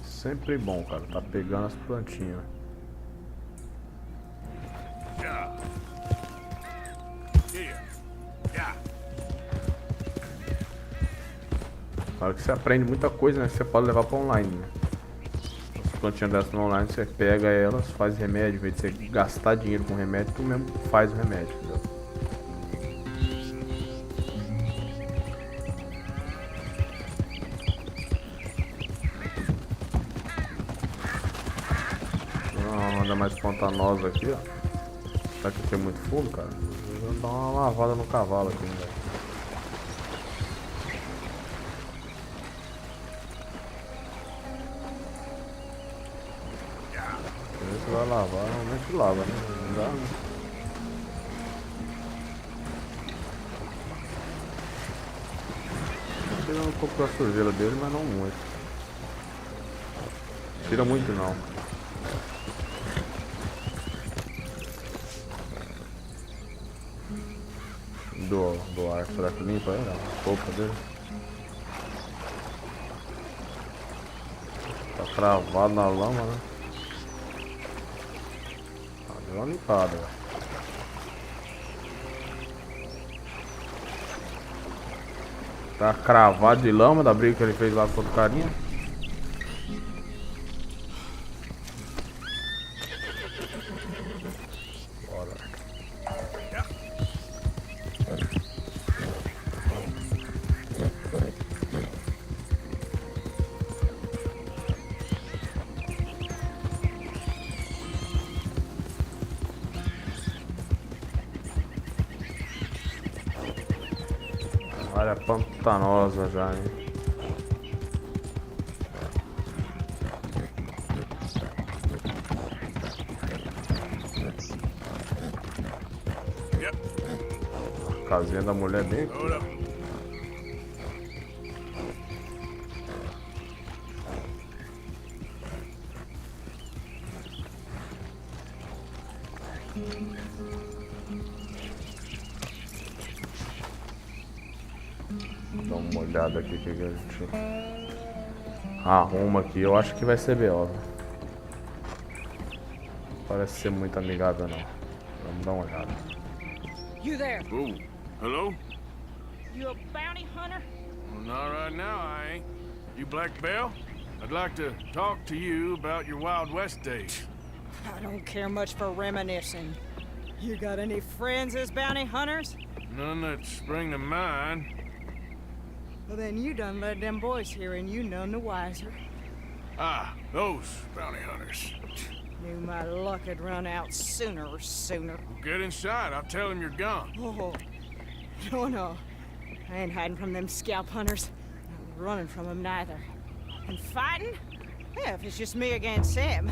Sempre bom, cara, tá pegando as plantinhas. Yeah. Yeah. Yeah. Claro que você aprende muita coisa, né? Que você pode levar pra online, né? As plantinhas dessas no online, você pega elas, faz remédio. Em vez de você gastar dinheiro com remédio, tu mesmo faz o remédio, entendeu? Uma onda mais pantanosa aqui, ó. Será que tem muito fundo, cara? Vou dar uma lavada no cavalo aqui, né? Se vai lavar, normalmente lava, né? Não dá, né? Tô tirando um pouco da sujeira dele, mas não muito. Tira muito não. Do ar, será que limpa aí? A roupa dele. Tá cravado na lama, né? Deu uma limpada, velho. Tá cravado de lama da briga que ele fez lá com o outro carinha. Bora. Área pantanosa já, hein? A casinha da mulher bem aqui. Dá uma olhada aqui que a gente arruma aqui. Eu acho que vai ser B.O. Parece ser muito amigável não. Vamos dar uma olhada. You there? Oh, hello? You a bounty hunter? Well, not right now, I ain't. You Black Belle? I'd like to talk to you about your Wild West days. I don't care much for reminiscing. You got any friends as bounty hunters? None that spring to mind. Well, then you done led them boys here and you none the wiser. Ah, those bounty hunters. Knew my luck had run out sooner or sooner. Well, get inside. I'll tell him you're gone. Oh, no. I ain't hiding from them scalp hunters. Not running from them neither. And fighting? Yeah, if it's just me against them,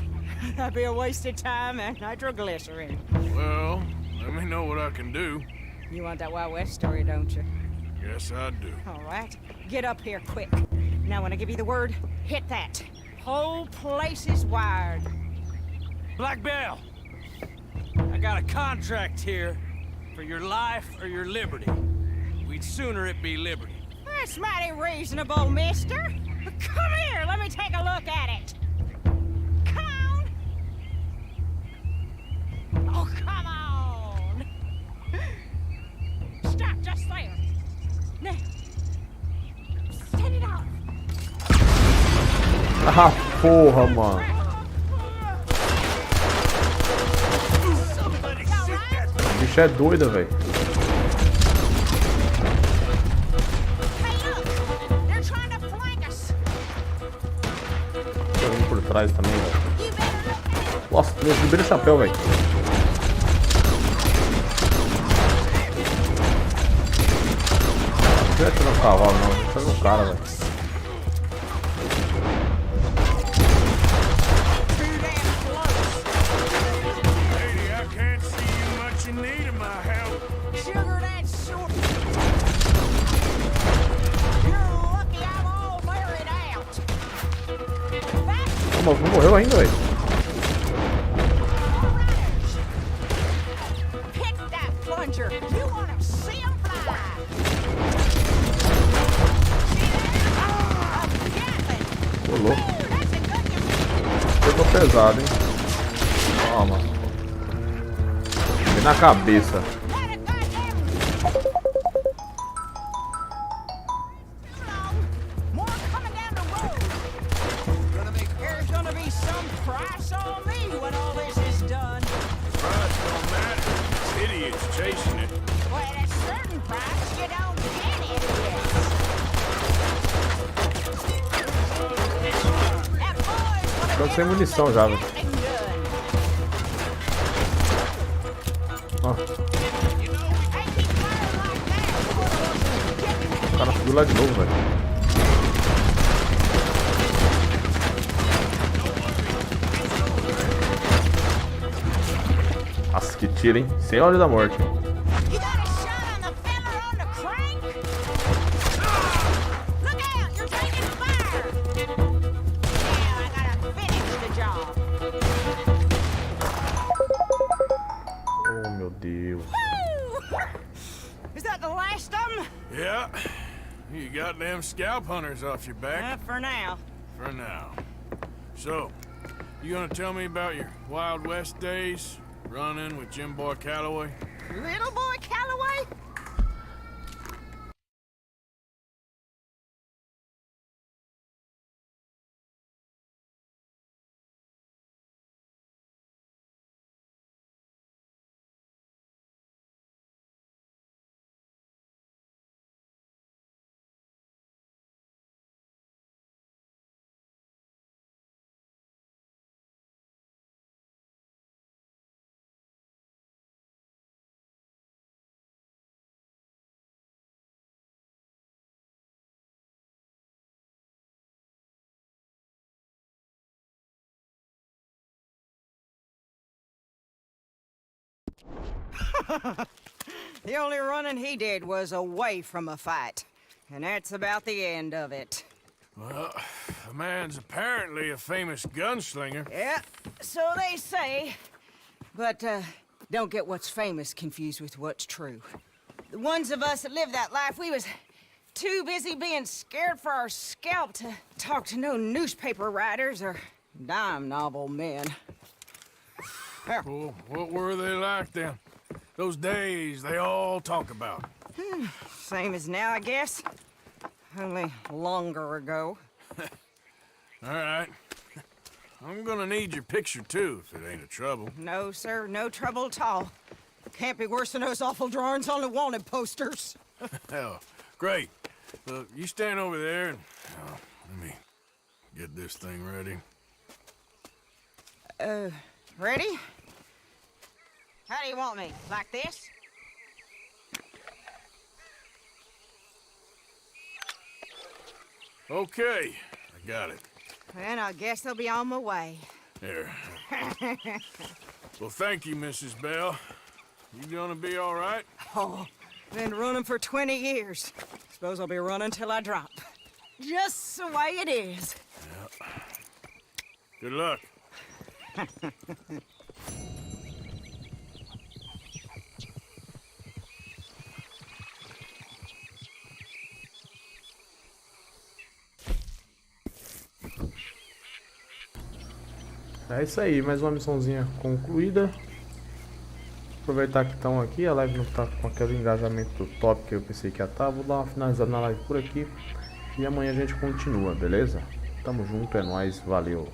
that'd be a waste of time and nitroglycerin. Well, let me know what I can do. You want that Wild West story, don't you? Yes, I do. All right. Get up here quick. Now, when I give you the word, hit that. Whole place is wired. Black Belle! got a contract here for your life or your liberty. We'd sooner it be liberty. That's mighty reasonable, mister. Come here, let me take a look at it. Come on. Oh, come on. Stop just there. Now, set it off. Ah, porra, mano. O bicho é doida, velho. Tô vindo por trás também, velho. Nossa, meu primeiro chapéu, velho. Não vai atirar no cavalo, não. Vai no cara, velho. Não morreu ainda, velho. Tô louco. Pegou pesado, hein. Toma. E na cabeça. Tô sem munição já, velho. Ó. O cara subiu lá de novo, velho. Nossa, que tiro, hein? Sem olho da morte. Oh, meu Deus. Is that the last of them? Yeah. You got them scalp hunters off your back. For now. For now. So, you gonna tell me about your Wild West days? Running with Jim Boy Calloway? Little boy Calloway? The only running he did was away from a fight. And that's about the end of it. Well, the man's apparently a famous gunslinger. Yeah, so they say. But, don't get what's famous confused with what's true. The ones of us that lived that life, we was too busy being scared for our scalp to talk to no newspaper writers or dime novel men. Well, what were they like then? Those days they all talk about. Same as now, I guess. Only longer ago. All right. I'm gonna need your picture, too, if it ain't a trouble. No, sir, no trouble at all. Can't be worse than those awful drawings on the wanted posters. Hell, great. Look, you stand over there and... let me get this thing ready. Ready? How do you want me? Like this? Okay, I got it. Then I guess I'll be on my way. Here. Well, thank you, Mrs. Bell. You gonna be all right? Oh, been running for 20 years. Suppose I'll be running till I drop. Just the way it is. Yeah. Good luck. É isso aí, mais uma missãozinha concluída. Aproveitar que estão aqui, a live não está com aquele engajamento top que eu pensei que ia estar. Vou dar uma finalizada na live por aqui. E amanhã a gente continua, beleza? Tamo junto, é nóis, valeu.